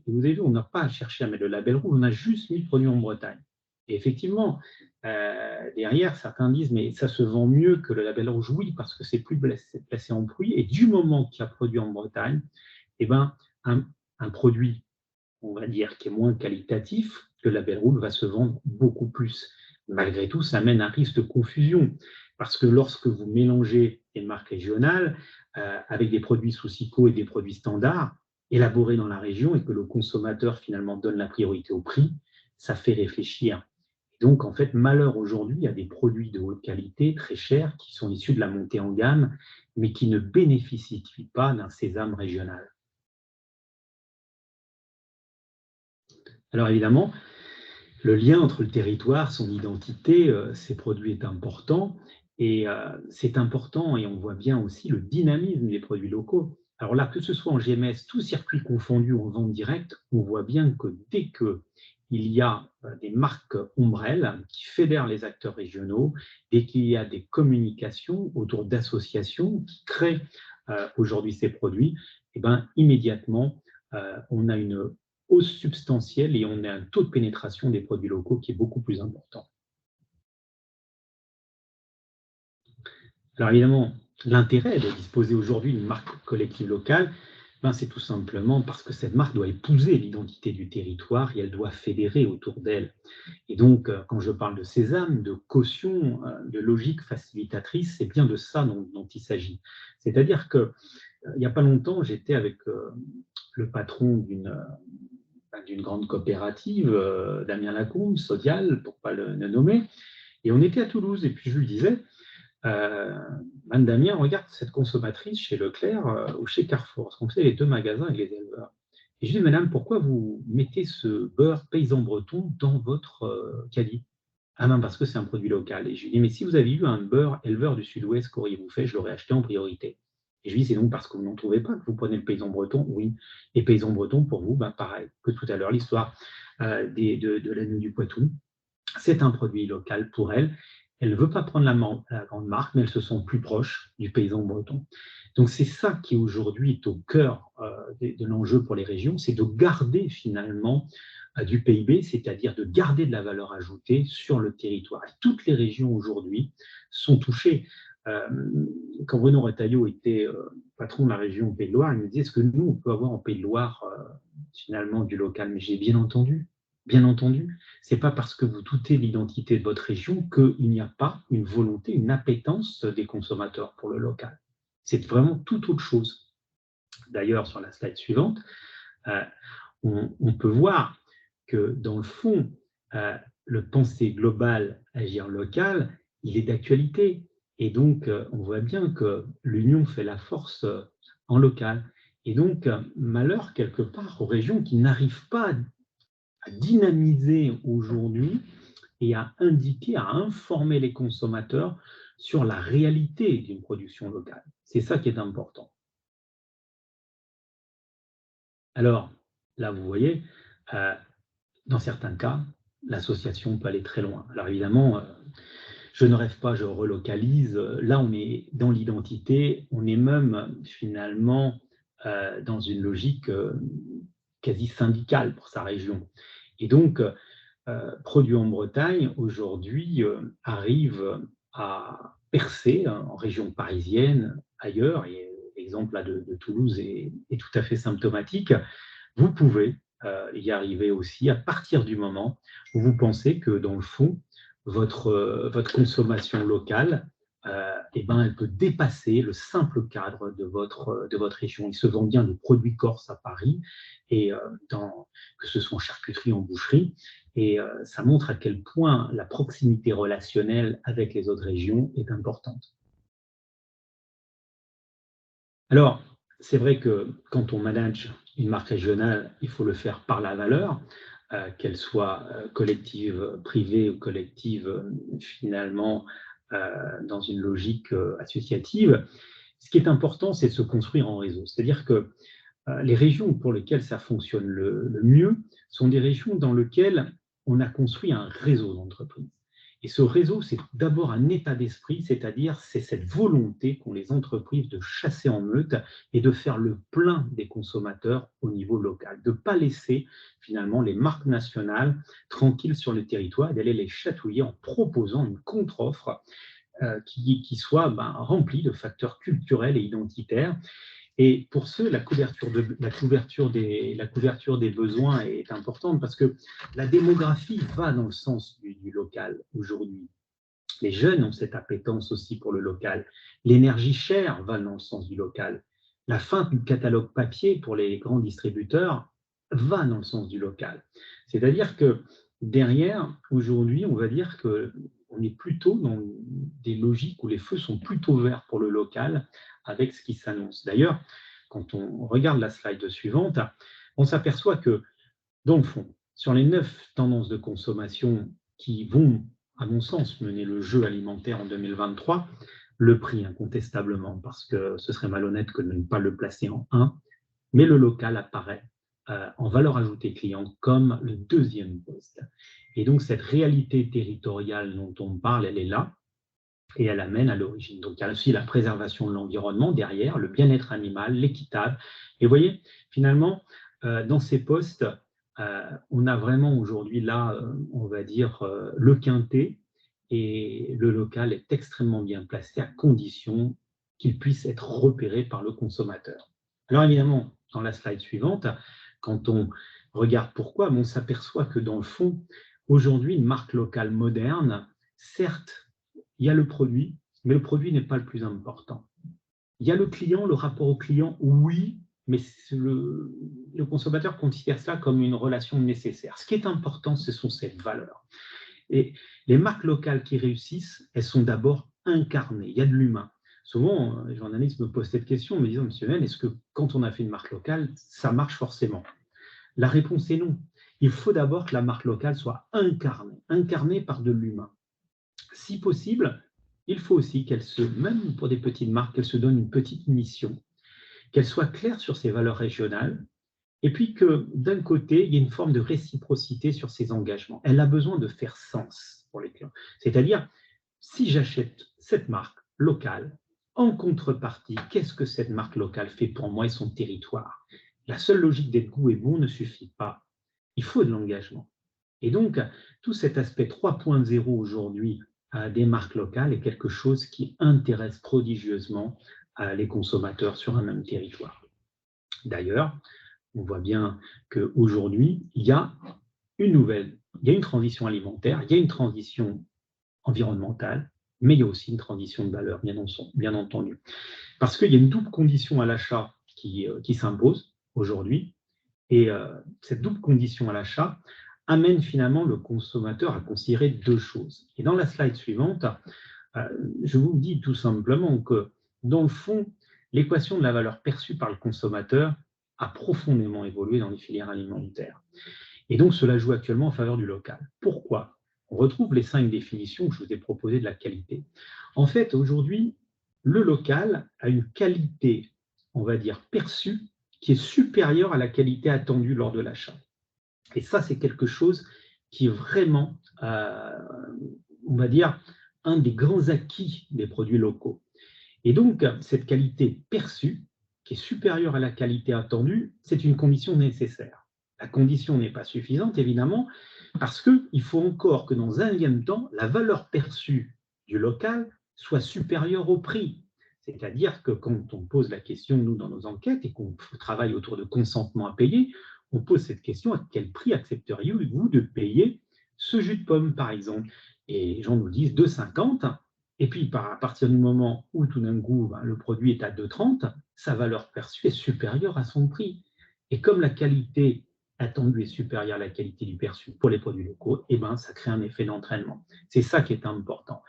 vous avez vu, on n'a pas cherché à mettre le label rouge, on a juste mis le produit en Bretagne. Et effectivement, derrière, certains disent, mais ça se vend mieux que le label rouge. Oui, parce que c'est plus placé en fruits. Et du moment qu'il y a produit en Bretagne, eh ben, un produit, on va dire, qui est moins qualitatif que le label rouge va se vendre beaucoup plus. Malgré tout, ça mène à un risque de confusion. Parce que lorsque vous mélangez des marques régionales avec des produits sous SICO et des produits standards, élaborés dans la région, et que le consommateur finalement donne la priorité au prix, ça fait réfléchir. Donc, en fait, malheur aujourd'hui, il y a des produits de haute qualité, très chers, qui sont issus de la montée en gamme, mais qui ne bénéficient pas d'un sésame régional. Alors évidemment, le lien entre le territoire, son identité, ces produits est important, et c'est important, et on voit bien aussi le dynamisme des produits locaux. Alors là, que ce soit en GMS, tout circuit confondu ou en vente directe, on voit bien que dès que il y a des marques ombrelles qui fédèrent les acteurs régionaux, dès qu'il y a des communications autour d'associations qui créent aujourd'hui ces produits, et ben, immédiatement, on a une hausse substantielle et on a un taux de pénétration des produits locaux qui est beaucoup plus important. Alors évidemment, l'intérêt de disposer aujourd'hui d'une marque collective locale, c'est tout simplement parce que cette marque doit épouser l'identité du territoire et elle doit fédérer autour d'elle. Et donc, quand je parle de sésame, de caution, de logique facilitatrice, c'est bien de ça dont il s'agit. C'est-à-dire qu'il n'y a pas longtemps, j'étais avec le patron d'une grande coopérative, Damien Lacombe, Sodial, pour ne pas le nommer, et on était à Toulouse, et puis je lui disais, Madame Damien, regarde cette consommatrice chez Leclerc ou chez Carrefour, parce qu'on fait les 2 magasins avec les éleveurs. Et je lui dis, Madame, pourquoi vous mettez ce beurre paysan breton dans votre caddie? Ah non, parce que c'est un produit local. Et je lui dis, mais si vous avez eu un beurre éleveur du Sud-Ouest, qu'auriez-vous fait? Je l'aurais acheté en priorité. Et je lui dis, c'est donc parce que vous n'en trouvez pas que vous prenez le paysan breton? Oui. Et paysan breton, pour vous, pareil que tout à l'heure, l'histoire de l'agneau du Poitou. C'est un produit local pour elle. Elle ne veut pas prendre la grande marque, mais elle se sent plus proche du paysan breton. Donc c'est ça qui aujourd'hui est au cœur de l'enjeu pour les régions, c'est de garder finalement du PIB, c'est-à-dire de garder de la valeur ajoutée sur le territoire. Et toutes les régions aujourd'hui sont touchées. Quand Bruno Retailleau était patron de la région Pays de Loire, il me disait, est-ce que nous, on peut avoir en Pays de Loire finalement du local? Mais j'ai bien entendu. Bien entendu, ce n'est pas parce que vous doutez de l'identité de votre région qu'il n'y a pas une volonté, une appétence des consommateurs pour le local. C'est vraiment tout autre chose. D'ailleurs, sur la slide suivante, on peut voir que dans le fond, le penser global, agir local, il est d'actualité. Et donc, on voit bien que l'union fait la force en local. Et donc, malheur quelque part aux régions qui n'arrivent pas à dynamiser aujourd'hui et à indiquer, à informer les consommateurs sur la réalité d'une production locale. C'est ça qui est important. Alors, là, vous voyez, dans certains cas, l'association peut aller très loin. Alors évidemment, je ne rêve pas, je relocalise. Là, on est dans l'identité, on est même finalement dans une logique quasi syndicale pour sa région. Et donc, Produits en Bretagne, aujourd'hui, arrive à percer en région parisienne, ailleurs, et l'exemple de Toulouse est tout à fait symptomatique. Vous pouvez y arriver aussi à partir du moment où vous pensez que, dans le fond, votre consommation locale, elle peut dépasser le simple cadre de votre région. Il se vend bien des produits corses à Paris, et que ce soit en charcuterie, en boucherie, et ça montre à quel point la proximité relationnelle avec les autres régions est importante. Alors, c'est vrai que quand on manage une marque régionale, il faut le faire par la valeur, qu'elle soit collective privée ou collective finalement dans une logique associative. Ce qui est important, c'est de se construire en réseau. C'est-à-dire que les régions pour lesquelles ça fonctionne le mieux sont des régions dans lesquelles on a construit un réseau d'entreprises. Et ce réseau, c'est d'abord un état d'esprit, c'est-à-dire c'est cette volonté qu'ont les entreprises de chasser en meute et de faire le plein des consommateurs au niveau local, de ne pas laisser finalement les marques nationales tranquilles sur le territoire et d'aller les chatouiller en proposant une contre-offre qui soit remplie de facteurs culturels et identitaires. Et pour ceux, la couverture des besoins est importante parce que la démographie va dans le sens du local aujourd'hui. Les jeunes ont cette appétence aussi pour le local. L'énergie chère va dans le sens du local. La fin du catalogue papier pour les grands distributeurs va dans le sens du local. C'est-à-dire que derrière, aujourd'hui, on va dire qu'on est plutôt dans des logiques où les feux sont plutôt verts pour le local avec ce qui s'annonce. D'ailleurs, quand on regarde la slide suivante, on s'aperçoit que, dans le fond, sur les 9 tendances de consommation qui vont, à mon sens, mener le jeu alimentaire en 2023, le prix incontestablement, parce que ce serait malhonnête que de ne pas le placer en 1, mais le local apparaît en valeur ajoutée client comme le deuxième poste. Et donc cette réalité territoriale dont on parle, elle est là, et elle amène à l'origine. Donc il y a aussi la préservation de l'environnement derrière, le bien-être animal, l'équitable. Et vous voyez, finalement, dans ces postes, on a vraiment aujourd'hui là, on va dire, le quintet, et le local est extrêmement bien placé à condition qu'il puisse être repéré par le consommateur. Alors évidemment, dans la slide suivante, quand on regarde pourquoi, on s'aperçoit que dans le fond, aujourd'hui, une marque locale moderne, certes, il y a le produit, mais le produit n'est pas le plus important. Il y a le client, le rapport au client, oui, mais le consommateur considère ça comme une relation nécessaire. Ce qui est important, ce sont ces valeurs. Et les marques locales qui réussissent, elles sont d'abord incarnées, il y a de l'humain. Souvent, les journalistes me posent cette question, me disant, Monsieur N, est-ce que quand on a fait une marque locale, ça marche forcément? La réponse est non. Il faut d'abord que la marque locale soit incarnée par de l'humain. Si possible, il faut aussi même pour des petites marques, qu'elles se donnent une petite mission, qu'elles soient claires sur ses valeurs régionales, et puis que d'un côté, il y ait une forme de réciprocité sur ses engagements. Elle a besoin de faire sens pour les clients. C'est-à-dire, si j'achète cette marque locale, en contrepartie, qu'est-ce que cette marque locale fait pour moi et son territoire? La seule logique d'être goût et bon ne suffit pas. il faut de l'engagement. Et donc, tout cet aspect 3.0 aujourd'hui des marques locales est quelque chose qui intéresse prodigieusement les consommateurs sur un même territoire. D'ailleurs, on voit bien qu'aujourd'hui, il y a une transition alimentaire, il y a une transition environnementale, mais il y a aussi une transition de valeur, bien entendu. Parce qu'il y a une double condition à l'achat qui s'impose aujourd'hui, et cette double condition à l'achat amène finalement le consommateur à considérer deux choses. Et dans la slide suivante, je vous dis tout simplement que, dans le fond, l'équation de la valeur perçue par le consommateur a profondément évolué dans les filières alimentaires. Et donc, cela joue actuellement en faveur du local. Pourquoi? On retrouve les 5 définitions que je vous ai proposées de la qualité. En fait, aujourd'hui, le local a une qualité, on va dire, perçue, qui est supérieure à la qualité attendue lors de l'achat. Et ça, c'est quelque chose qui est vraiment, on va dire, un des grands acquis des produits locaux. Et donc, cette qualité perçue, qui est supérieure à la qualité attendue, c'est une condition nécessaire. La condition n'est pas suffisante, évidemment, parce qu'il faut encore que dans un deuxième temps, la valeur perçue du local soit supérieure au prix. C'est-à-dire que quand on pose la question, nous, dans nos enquêtes, et qu'on travaille autour de consentement à payer, on pose cette question: à quel prix accepteriez-vous de payer ce jus de pomme, par exemple? Et les gens nous disent 2,50. Et puis, à partir du moment où, tout d'un coup, le produit est à 2,30, sa valeur perçue est supérieure à son prix. Et comme la qualité attendue est supérieure à la qualité du perçu pour les produits locaux, ça crée un effet d'entraînement. C'est ça qui est important.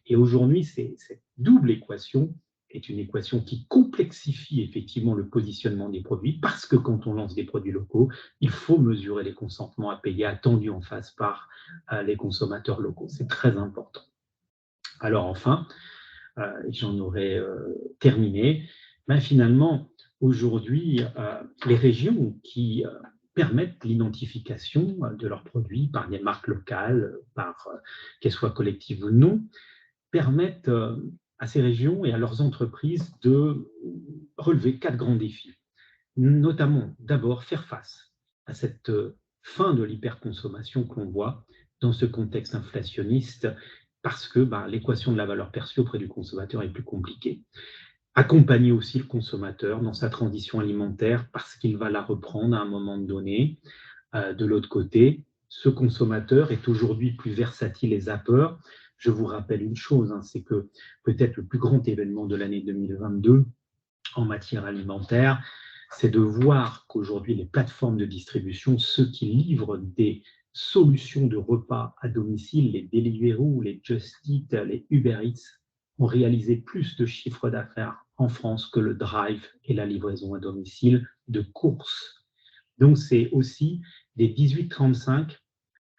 Et aujourd'hui, cette double équation est une équation qui complexifie effectivement le positionnement des produits, parce que quand on lance des produits locaux, il faut mesurer les consentements à payer attendus en face par les consommateurs locaux. C'est très important. Alors enfin, j'en aurais terminé, finalement, aujourd'hui, les régions qui permettent l'identification de leurs produits par des marques locales, qu'elles soient collectives ou non, permettent à ces régions et à leurs entreprises de relever 4 grands défis. Notamment, d'abord, faire face à cette fin de l'hyperconsommation que l'on voit dans ce contexte inflationniste, parce que l'équation de la valeur perçue auprès du consommateur est plus compliquée. Accompagner aussi le consommateur dans sa transition alimentaire, parce qu'il va la reprendre à un moment donné. De l'autre côté, ce consommateur est aujourd'hui plus versatile et zappeur. Je vous rappelle une chose, c'est que peut-être le plus grand événement de l'année 2022 en matière alimentaire, c'est de voir qu'aujourd'hui, les plateformes de distribution, ceux qui livrent des solutions de repas à domicile, les Deliveroo, les Just Eat, les Uber Eats, ont réalisé plus de chiffre d'affaires en France que le drive et la livraison à domicile de courses. Donc, c'est aussi des 18-35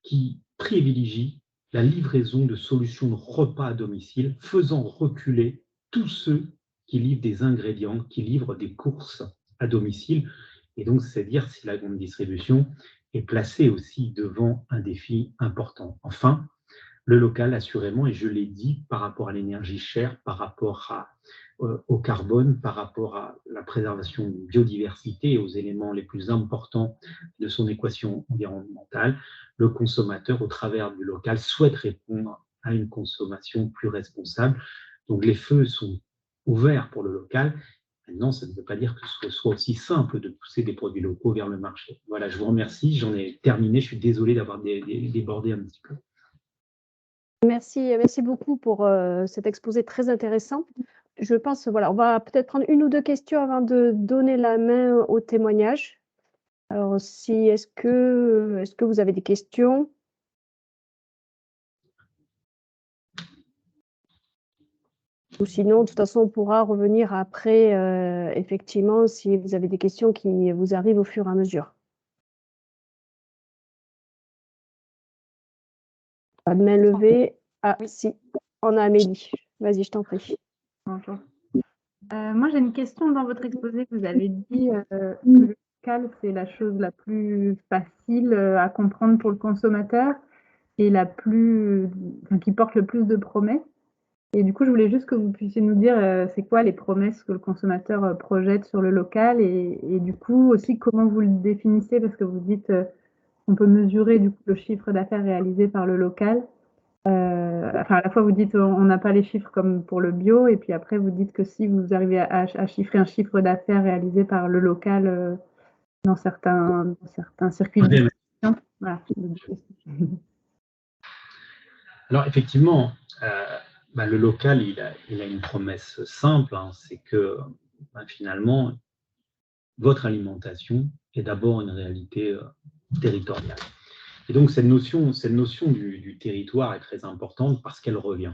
qui privilégient la livraison de solutions de repas à domicile, faisant reculer tous ceux qui livrent des ingrédients, qui livrent des courses à domicile. Et donc, c'est dire si la grande distribution est placée aussi devant un défi important. Enfin, le local, assurément, et je l'ai dit, par rapport à l'énergie chère, par rapport au carbone, par rapport à la préservation de la biodiversité et aux éléments les plus importants de son équation environnementale, le consommateur, au travers du local, souhaite répondre à une consommation plus responsable. Donc les feux sont ouverts pour le local. Maintenant, ça ne veut pas dire que ce soit aussi simple de pousser des produits locaux vers le marché. Voilà, je vous remercie, j'en ai terminé. Je suis désolé d'avoir débordé un petit peu. Merci beaucoup pour cet exposé très intéressant. Je pense, on va peut-être prendre une ou deux questions avant de donner la main au témoignage. Alors, est-ce que vous avez des questions? Ou sinon, de toute façon, on pourra revenir après, effectivement, si vous avez des questions qui vous arrivent au fur et à mesure. Pas de main levée. Ah, oui. Si, on a Amélie. Vas-y, je t'en prie. Bonjour. Moi, j'ai une question. Dans votre exposé, vous avez dit que le local, c'est la chose la plus facile à comprendre pour le consommateur et qui porte le plus de promesses. Et du coup, je voulais juste que vous puissiez nous dire c'est quoi les promesses que le consommateur projette sur le local et du coup aussi comment vous le définissez, parce que vous dites qu'on peut mesurer du coup le chiffre d'affaires réalisé par le local. Enfin, à la fois vous dites on n'a pas les chiffres comme pour le bio, et puis après vous dites que si vous arrivez à chiffrer un chiffre d'affaires réalisé par le local dans certains circuits de distribution. Voilà. Alors effectivement, le local, il a une promesse simple, hein, c'est que finalement, votre alimentation est d'abord une réalité territoriale. Et donc cette notion du territoire est très importante parce qu'elle revient.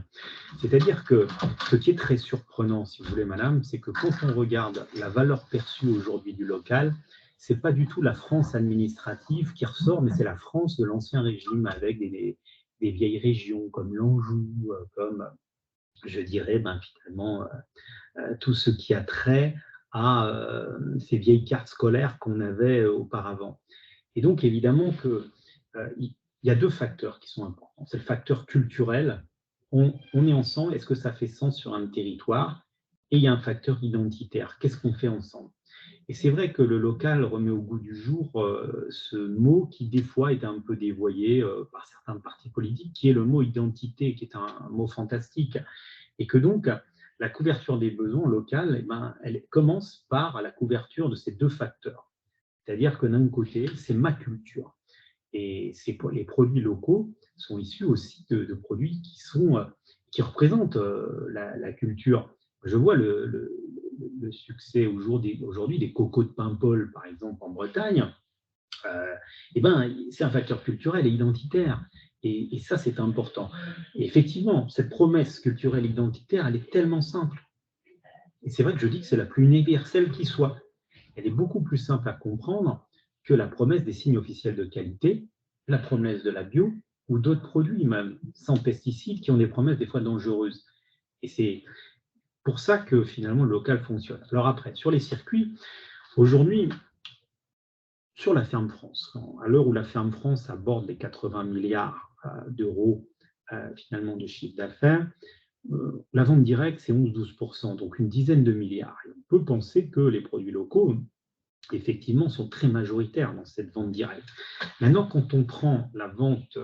C'est-à-dire que ce qui est très surprenant, si vous voulez, madame, c'est que quand on regarde la valeur perçue aujourd'hui du local, c'est pas du tout la France administrative qui ressort, mais c'est la France de l'Ancien Régime avec des vieilles régions comme l'Anjou, comme, je dirais, finalement, tout ce qui a trait à ces vieilles cartes scolaires qu'on avait auparavant. Et donc, évidemment, il y a deux facteurs qui sont importants. C'est le facteur culturel. On est ensemble, est-ce que ça fait sens sur un territoire? Et il y a un facteur identitaire. Qu'est-ce qu'on fait ensemble? Et c'est vrai que le local remet au goût du jour ce mot qui, des fois, est un peu dévoyé par certains partis politiques, qui est le mot identité, qui est un mot fantastique. Et que donc, la couverture des besoins locaux, elle commence par la couverture de ces deux facteurs. C'est-à-dire que d'un côté, c'est ma culture. Et les produits locaux sont issus aussi de produits qui représentent la culture. Je vois le succès aujourd'hui des cocos de Paimpol, par exemple, en Bretagne. C'est un facteur culturel et identitaire. Et ça, c'est important. Et effectivement, cette promesse culturelle identitaire, elle est tellement simple. Et c'est vrai que je dis que c'est la plus universelle qui soit. Elle est beaucoup plus simple à comprendre que la promesse des signes officiels de qualité, la promesse de la bio ou d'autres produits, même sans pesticides, qui ont des promesses des fois dangereuses. Et c'est pour ça que finalement le local fonctionne. Alors après, sur les circuits, aujourd'hui, sur la Ferme France, à l'heure où la Ferme France aborde les 80 milliards d'euros finalement de chiffre d'affaires, la vente directe, c'est 11-12%, donc une dizaine de milliards. Et on peut penser que les produits locaux, effectivement, sont très majoritaires dans cette vente directe. Maintenant, quand on prend la vente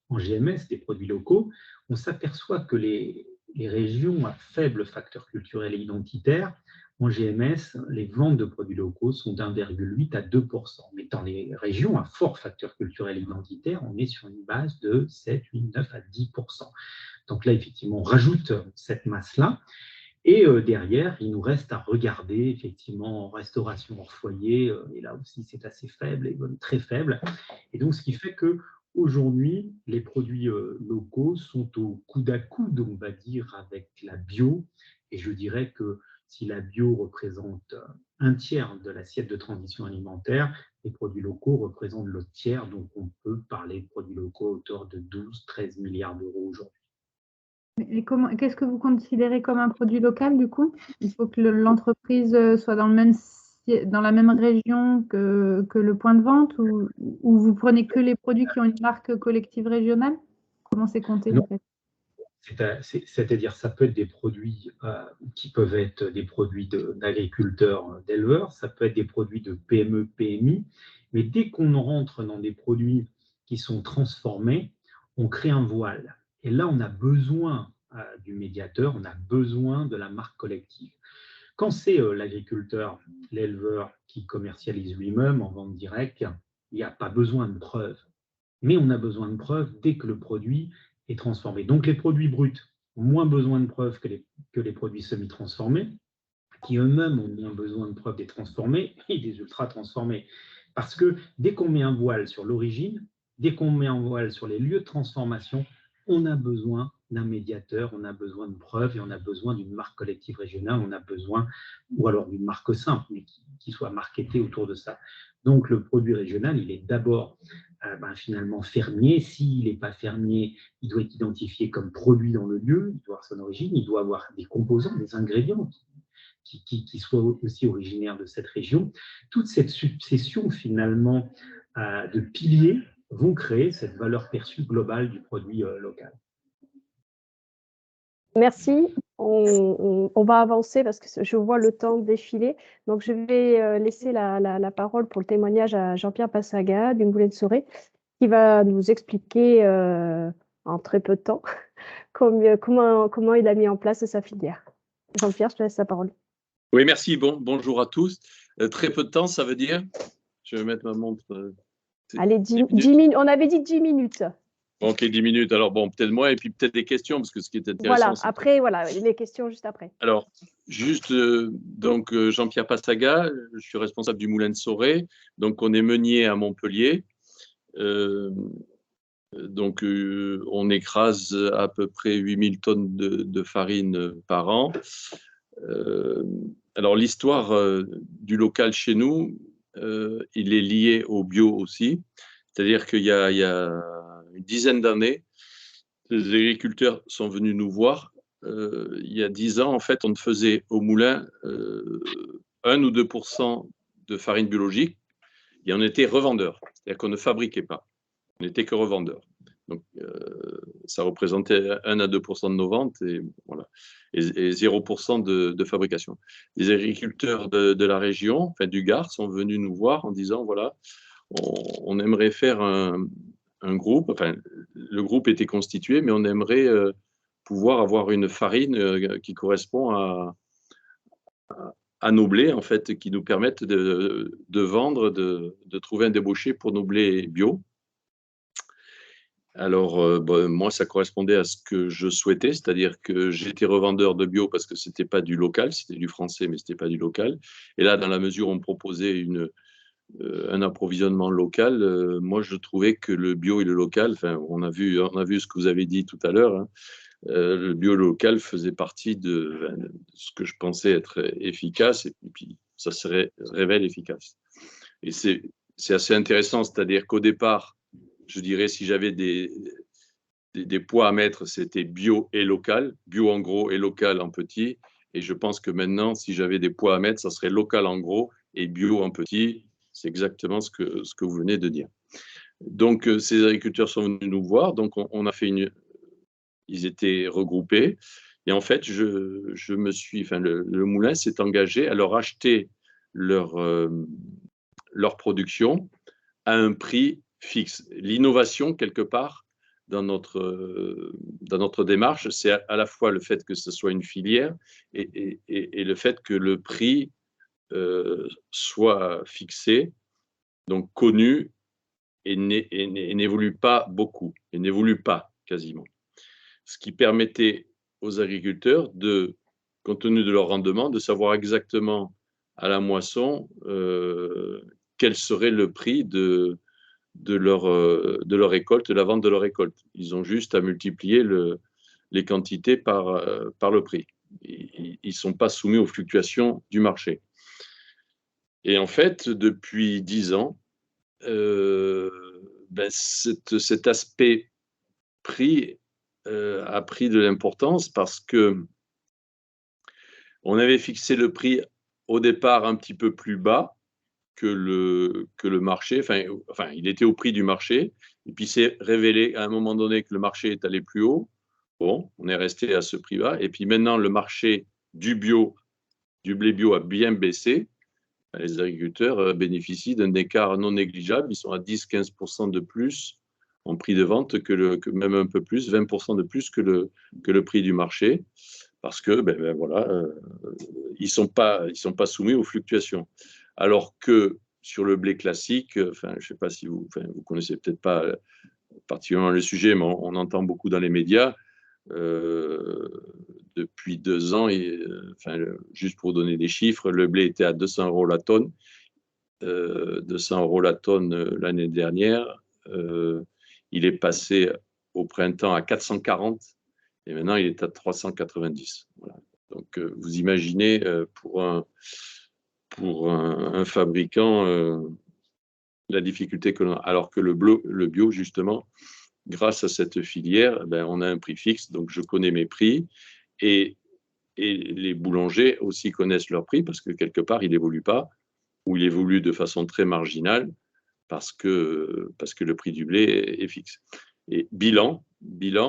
en GMS des produits locaux, on s'aperçoit que les régions à faible facteur culturel et identitaire, en GMS, les ventes de produits locaux sont d'1,8 à 2%. Mais dans les régions à fort facteur culturel et identitaire, on est sur une base de 7, 8, 9 à 10%. Donc là, effectivement, on rajoute cette masse-là. Et derrière, il nous reste à regarder, effectivement, en restauration hors foyer, et là aussi, c'est assez faible, et même très faible. Et donc, ce qui fait qu'aujourd'hui, les produits locaux sont au coude à coude, on va dire, avec la bio. Et je dirais que si la bio représente un tiers de l'assiette de transition alimentaire, les produits locaux représentent l'autre tiers. Donc, on peut parler de produits locaux à hauteur de 12-13 milliards d'euros aujourd'hui. Et qu'est-ce que vous considérez comme un produit local, du coup? Il faut que l'entreprise soit dans la même région que le point de vente, ou vous prenez que les produits qui ont une marque collective régionale? Comment c'est compté, en fait? C'est-à-dire, ça peut être des produits qui peuvent être des produits d'agriculteurs, d'éleveurs, ça peut être des produits de PME, PMI, mais dès qu'on rentre dans des produits qui sont transformés, on crée un voile. Et là, on a besoin du médiateur, on a besoin de la marque collective. Quand c'est l'agriculteur, l'éleveur qui commercialise lui-même en vente directe, il n'y a pas besoin de preuves. Mais on a besoin de preuves dès que le produit est transformé. Donc les produits bruts ont moins besoin de preuves que les produits semi-transformés, qui eux-mêmes ont moins besoin de preuves des transformés et des ultra-transformés. Parce que dès qu'on met un voile sur l'origine, dès qu'on met un voile sur les lieux de transformation, on a besoin d'un médiateur, on a besoin de preuves et on a besoin d'une marque collective régionale, on a besoin, ou alors d'une marque simple, mais qui soit marketée autour de ça. Donc le produit régional, il est d'abord finalement fermier. S'il n'est pas fermier, il doit être identifié comme produit dans le lieu, il doit avoir son origine, il doit avoir des composants, des ingrédients qui soient aussi originaires de cette région. Toute cette succession finalement de piliers vont créer cette valeur perçue globale du produit local. Merci. On va avancer parce que je vois le temps défiler. Donc, je vais laisser la parole pour le témoignage à Jean-Pierre Passaga du Moulin de Soré. qui va nous expliquer en très peu de temps comment il a mis en place sa filière. Jean-Pierre, je te laisse la parole. Oui, merci. Bonjour à tous. Très peu de temps, ça veut dire? Je vais mettre ma montre. Allez, 10 minutes. On avait dit 10 minutes. Ok, 10 minutes. Alors, bon, peut-être moins, et puis peut-être des questions, parce que ce qui est intéressant. Voilà, après, voilà, les questions juste après. Alors, juste, donc, Jean-Pierre Passaga, je suis responsable du moulin de Soré. Donc, on est meunier à Montpellier. Donc, on écrase à peu près 8000 tonnes de farine par an. Alors, l'histoire du local chez nous, il est lié au bio aussi. C'est-à-dire qu'il y a une dizaine d'années, les agriculteurs sont venus nous voir. Il y a 10 ans, en fait, on faisait au moulin 1 ou 2% de farine biologique et on était revendeurs. C'est-à-dire qu'on ne fabriquait pas. On n'était que revendeurs. Donc, ça représentait 1 à 2% de nos ventes et, voilà, et 0% de fabrication. Les agriculteurs de la région, enfin du Gard, sont venus nous voir en disant, voilà, on aimerait faire un groupe, enfin, le groupe était constitué, mais on aimerait pouvoir avoir une farine qui correspond à nos blés, en fait, qui nous permettent de vendre, de trouver un débouché pour nos blés bio. Alors, moi, ça correspondait à ce que je souhaitais, c'est-à-dire que j'étais revendeur de bio parce que ce n'était pas du local, c'était du français, mais ce n'était pas du local. Et là, dans la mesure où on me proposait un approvisionnement local, moi, je trouvais que le bio et le local, enfin, on a vu ce que vous avez dit tout à l'heure, hein, le bio local faisait partie de ce que je pensais être efficace, et puis ça se révèle efficace. Et c'est assez intéressant, c'est-à-dire qu'au départ, je dirais, si j'avais des poids à mettre, c'était bio et local, bio en gros et local en petit. Et je pense que maintenant, si j'avais des poids à mettre, ça serait local en gros et bio en petit. C'est exactement ce que vous venez de dire. Donc, ces agriculteurs sont venus nous voir. Donc, on a fait ils étaient regroupés. Et en fait, le moulin s'est engagé à leur acheter leur production à un prix fixe. L'innovation, quelque part, dans notre démarche, c'est à la fois le fait que ce soit une filière et le fait que le prix soit fixé, donc connu, et n'évolue pas beaucoup, et n'évolue pas quasiment. Ce qui permettait aux agriculteurs, compte tenu de leur rendement, de savoir exactement à la moisson quel serait le prix de leur récolte, de la vente de leur récolte. Ils ont juste à multiplier les quantités par le prix. Ils ne sont pas soumis aux fluctuations du marché. Et en fait, depuis 10 ans, cet aspect prix a pris de l'importance parce que on avait fixé le prix au départ un petit peu plus bas que le marché, enfin, il était au prix du marché, et puis c'est révélé à un moment donné que le marché est allé plus haut. Bon, on est resté à ce prix-là, et puis maintenant le marché du blé bio a bien baissé. Les agriculteurs bénéficient d'un écart non négligeable, ils sont à 10-15% de plus en prix de vente que même un peu plus, 20% de plus que le prix du marché, parce que voilà, ils sont pas soumis aux fluctuations. Alors que sur le blé classique, enfin, je ne sais pas si vous connaissez peut-être pas particulièrement le sujet, mais on entend beaucoup dans les médias. Depuis 2 ans, juste pour donner des chiffres, le blé était à 200 € la tonne, 200 € la tonne l'année dernière. Il est passé au printemps à 440 et maintenant il est à 390. Voilà. Donc vous imaginez pour un fabricant la difficulté que l'on a. Alors que le bio, justement, grâce à cette filière, on a un prix fixe, donc je connais mes prix et les boulangers aussi connaissent leurs prix parce que quelque part, il n'évolue pas ou il évolue de façon très marginale parce que le prix du blé est fixe. Et bilan,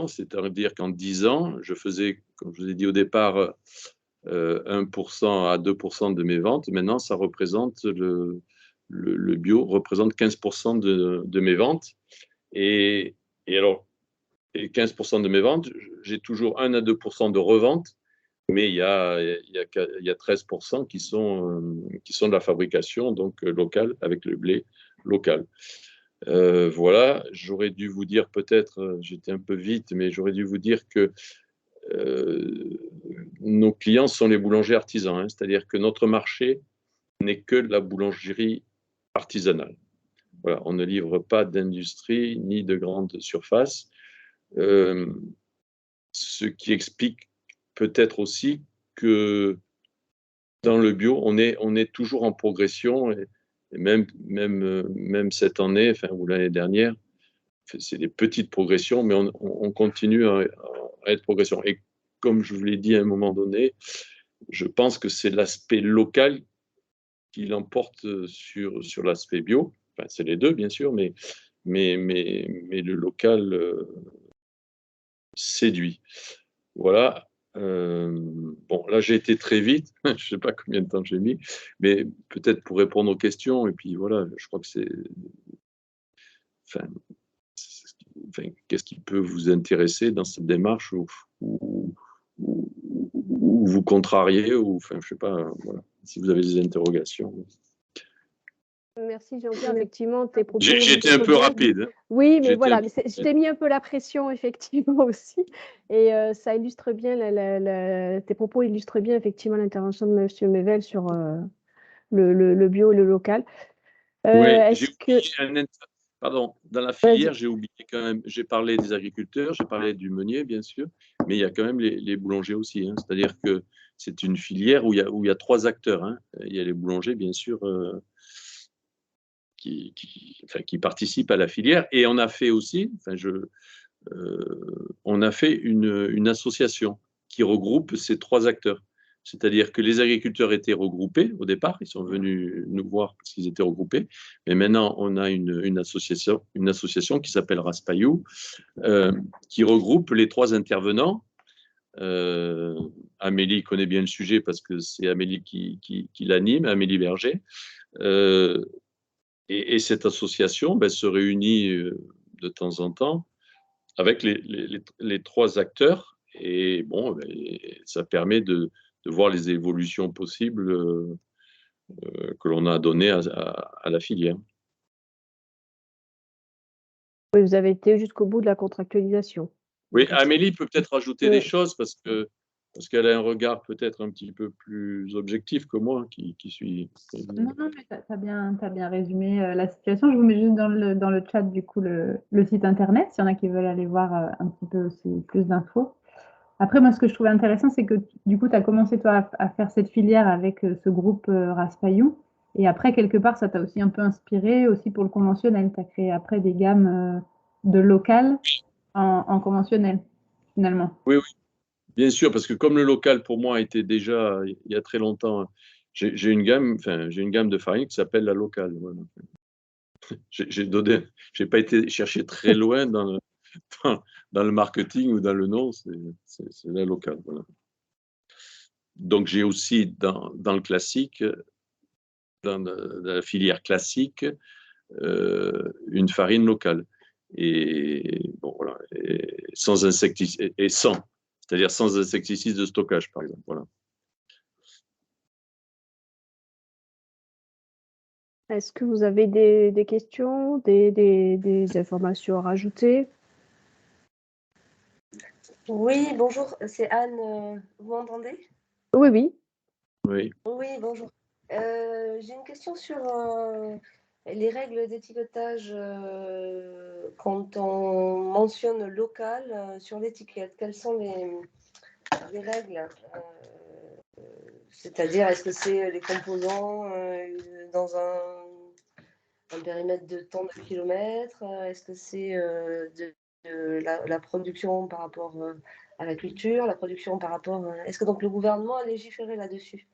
c'est-à-dire qu'en 10 ans, je faisais, comme je vous ai dit au départ, 1% à 2% de mes ventes. Maintenant, ça représente le bio représente 15% de mes ventes. Et alors, et 15% de mes ventes, j'ai toujours 1 à 2% de revente, mais il y a 13% qui sont de la fabrication, donc locale, avec le blé local. Voilà, j'aurais dû vous dire peut-être, j'étais un peu vite, mais j'aurais dû vous dire que nos clients sont les boulangers artisans, hein, c'est-à-dire que notre marché n'est que la boulangerie artisanale. Voilà, on ne livre pas d'industrie ni de grandes surfaces. Ce qui explique peut-être aussi que dans le bio, on est toujours en progression, et même cette année, enfin, ou l'année dernière, c'est des petites progressions, mais on continue à être progression. Et comme je vous l'ai dit à un moment donné, je pense que c'est l'aspect local qui l'emporte sur l'aspect bio. Enfin, c'est les deux, bien sûr, mais le local séduit. Voilà. Bon, là, j'ai été très vite. Je ne sais pas combien de temps j'ai mis, mais peut-être pour répondre aux questions. Et puis voilà, je crois que c'est. Enfin, qu'est-ce qui peut vous intéresser dans cette démarche ou vous contrarier ou enfin, je sais pas. Voilà. Si vous avez des interrogations. Merci Jean-Pierre, effectivement, tes propos. J'étais un peu rapide. Hein. Oui, mais voilà, mais je t'ai mis un peu la pression, effectivement, aussi. Et ça illustre bien, tes propos illustrent bien, effectivement, l'intervention de M. Mével sur le bio et le local. Oui, pardon, dans la filière, j'ai oublié quand même, j'ai parlé des agriculteurs, j'ai parlé du meunier, bien sûr, mais il y a quand même les boulangers aussi. Hein. C'est-à-dire que c'est une filière où il y a 3 acteurs. Hein. Il y a les boulangers, bien sûr, qui participent à la filière. Et on a fait aussi, on a fait une association qui regroupe ces 3 acteurs. C'est-à-dire que les agriculteurs étaient regroupés au départ, ils sont venus nous voir parce qu'ils étaient regroupés, mais maintenant on a une association qui s'appelle Raspayou, qui regroupe les 3 intervenants. Amélie connaît bien le sujet parce que c'est Amélie qui l'anime, Amélie Berger. Et cette association se réunit de temps en temps avec les 3 acteurs, et bon, ça permet de voir les évolutions possibles que l'on a données à la filière. Oui, vous avez été jusqu'au bout de la contractualisation. Oui, Amélie peut peut-être rajouter des choses parce qu'elle a un regard peut-être un petit peu plus objectif que moi qui suis. Non, mais tu as bien résumé la situation. Je vous mets juste dans le chat du coup le site internet, s'il y en a qui veulent aller voir un petit peu aussi plus d'infos. Après, moi, ce que je trouvais intéressant, c'est que du coup, tu as commencé toi à faire cette filière avec ce groupe Raspayou. Et après, quelque part, ça t'a aussi un peu inspiré aussi pour le conventionnel. Tu as créé après des gammes de local en conventionnel, finalement. Oui, bien sûr, parce que comme le local pour moi était déjà il y a très longtemps, j'ai une gamme de farine qui s'appelle la locale. Voilà. J'ai pas été chercher très loin dans le marketing ou dans le nom, c'est la locale. Voilà. Donc j'ai aussi dans le classique, dans la filière classique, une farine locale. Et bon, voilà, et sans insecticide, c'est-à-dire sans insecticide de stockage, par exemple. Voilà. Est-ce que vous avez des questions, des informations à rajouter? Oui, bonjour, c'est Anne. Vous m'entendez? Oui, oui. Oui. Oui, bonjour. J'ai une question sur les règles d'étiquetage quand on mentionne local sur l'étiquette. Quelles sont les règles? C'est-à-dire, est-ce que c'est les composants dans un périmètre de tant de kilomètres? Est-ce que c'est la production par rapport à la culture, la production par rapport... Est-ce que donc le gouvernement a légiféré là-dessus?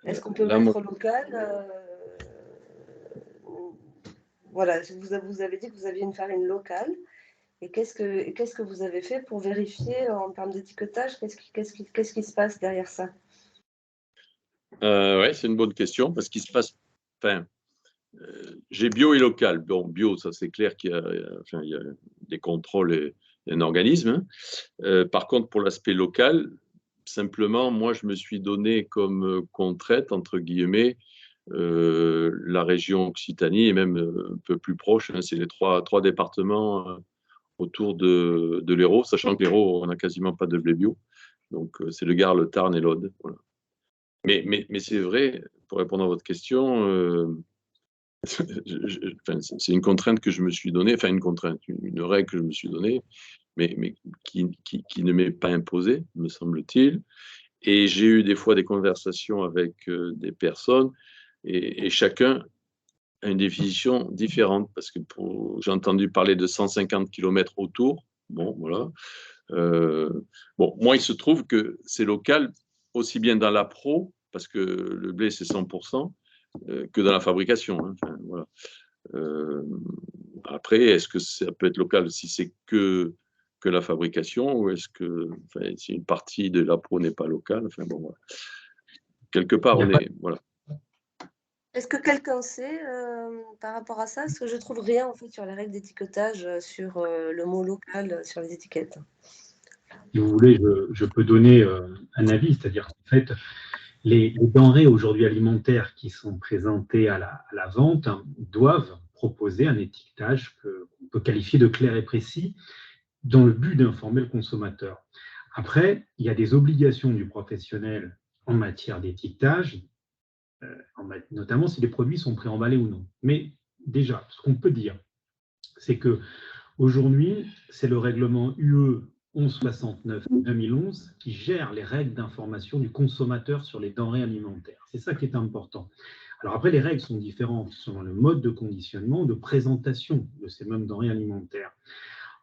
Est-ce qu'on peut mettre local voilà, vous avez dit que vous aviez une farine locale. Et qu'est-ce que vous avez fait pour vérifier en termes d'étiquetage? Qu'est-ce qui se passe derrière ça? Oui, c'est une bonne question parce qu'il se passe. Enfin, j'ai bio et local. Bon, bio, ça c'est clair qu'il y a des contrôles et un organisme. Hein. Par contre, pour l'aspect local, simplement, moi, je me suis donné comme contrainte, entre guillemets, la région Occitanie et même un peu plus proche. Hein, c'est les trois départements autour de l'Hérault, sachant que l'Hérault, on n'a quasiment pas de blé bio. Donc, c'est le Gard, le Tarn et l'Aude. Voilà. Mais c'est vrai, pour répondre à votre question, c'est une contrainte que je me suis donnée, enfin une contrainte, une règle que je me suis donnée, mais qui ne m'est pas imposée, me semble-t-il. Et j'ai eu des fois des conversations avec des personnes et chacun a une définition différente parce que j'ai entendu parler de 150 km autour. Bon, voilà. Bon, moi, il se trouve que c'est local aussi bien dans la pro, parce que le blé, c'est 100%, que dans la fabrication. Hein. Enfin, voilà. Après, est-ce que ça peut être local si c'est que la fabrication ou est-ce que si une partie de la pro n'est pas locale, enfin bon, voilà. Quelque part, on est voilà. Est-ce que quelqu'un sait par rapport à ça? Parce que je trouve rien en fait sur les règles d'étiquetage, sur le mot local sur les étiquettes. Si vous voulez, je peux donner un avis, c'est-à-dire qu'en fait, les denrées aujourd'hui alimentaires qui sont présentées à la vente doivent proposer un étiquetage qu'on peut qualifier de clair et précis dans le but d'informer le consommateur. Après, il y a des obligations du professionnel en matière d'étiquetage, notamment si les produits sont préemballés ou non. Mais déjà, ce qu'on peut dire, c'est que aujourd'hui, c'est le règlement UE 1169-2011 qui gère les règles d'information du consommateur sur les denrées alimentaires. C'est ça qui est important. Alors après, les règles sont différentes selon le mode de conditionnement, de présentation de ces mêmes denrées alimentaires.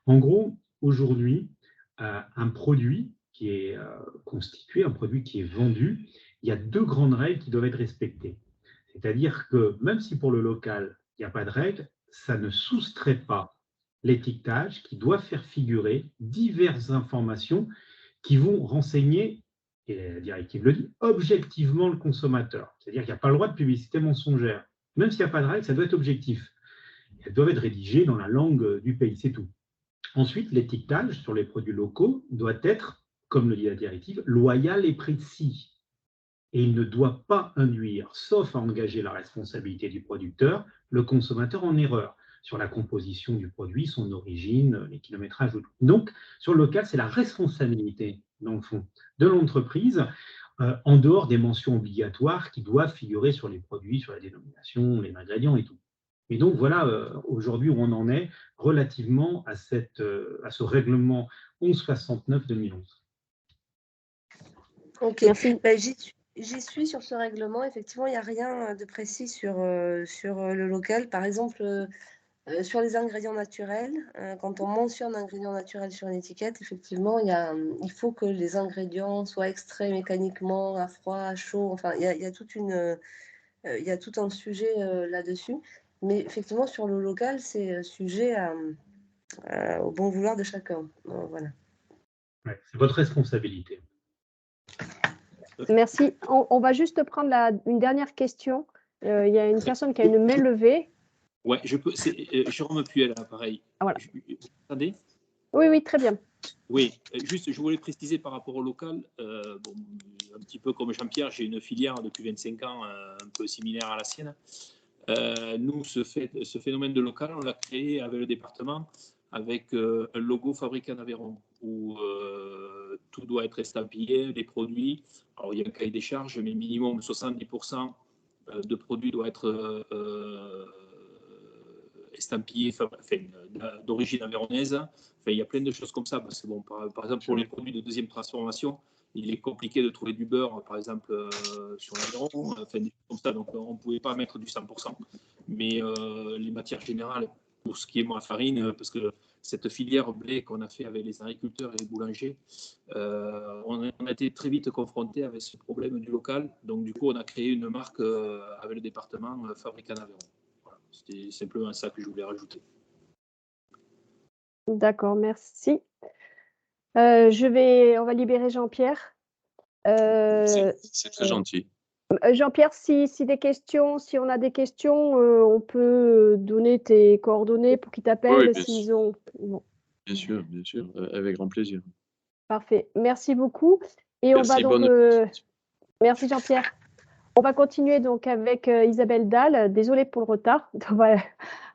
En gros, aujourd'hui, un produit qui est constitué, un produit qui est vendu, il y a deux grandes règles qui doivent être respectées. C'est-à-dire que même si pour le local, il n'y a pas de règles, ça ne soustrait pas l'étiquetage qui doit faire figurer diverses informations qui vont renseigner, et la directive le dit, objectivement le consommateur. C'est-à-dire qu'il n'y a pas le droit de publicité mensongère. Même s'il n'y a pas de règles, ça doit être objectif. Elles doivent être rédigées dans la langue du pays, c'est tout. Ensuite, l'étiquetage sur les produits locaux doit être, comme le dit la directive, loyal et précis. Et il ne doit pas induire, sauf à engager la responsabilité du producteur, le consommateur en erreur sur la composition du produit, son origine, les kilométrages. Donc, sur le local, c'est la responsabilité, dans le fond, de l'entreprise, en dehors des mentions obligatoires qui doivent figurer sur les produits, sur la dénomination, les ingrédients et tout. Et donc, voilà aujourd'hui où on en est relativement à ce règlement 1169-2011. Ok, Merci. J'y suis sur ce règlement. Effectivement, il n'y a rien de précis sur le local. Par exemple, sur les ingrédients naturels, quand on mentionne ingrédients naturels sur une étiquette, effectivement, il faut que les ingrédients soient extraits mécaniquement, à froid, à chaud. Enfin, il y a tout un sujet là-dessus. Mais effectivement, sur le local, c'est sujet au bon vouloir de chacun. Voilà. Ouais, c'est votre responsabilité. Merci. On va juste prendre une dernière question. Il y a une personne qui a une main levée. Ouais, je peux. C'est Jérôme Puel, pareil. Ah, voilà. Vous entendez? Oui, très bien. Oui, juste, je voulais préciser par rapport au local. Bon, un petit peu comme Jean-Pierre, j'ai une filière depuis 25 ans, un peu similaire à la sienne. Nous, ce phénomène de local, on l'a créé avec le département, avec un logo fabriqué en Aveyron, où tout doit être estampillé, les produits. Alors, il y a un cahier des charges, mais minimum 70% de produits doivent être estampillés, d'origine avéronaise. Enfin, il y a plein de choses comme ça. Parce que, bon, par exemple, pour les produits de deuxième transformation, il est compliqué de trouver du beurre, par exemple, sur l'Aveyron, enfin, des choses comme ça. Donc, on ne pouvait pas mettre du 100%. Mais les matières générales, pour ce qui est moi, farine, parce que cette filière blé qu'on a fait avec les agriculteurs et les boulangers, on a été très vite confronté avec ce problème du local. Donc, du coup, on a créé une marque avec le département Fabrique en Aveyron. Voilà. C'était simplement ça que je voulais rajouter. D'accord, merci. On va libérer Jean-Pierre. C'est très gentil. Jean-Pierre, si on a des questions, on peut donner tes coordonnées pour qu'ils Oui, t'appellent bien s'ils sûr, ont. Bon, bien sûr, avec grand plaisir. parfait. Merci beaucoup. Et on va Merci, donc. bonne. Merci Jean-Pierre. On va continuer donc avec Isabelle Dahl. Désolée pour le retard. Voilà.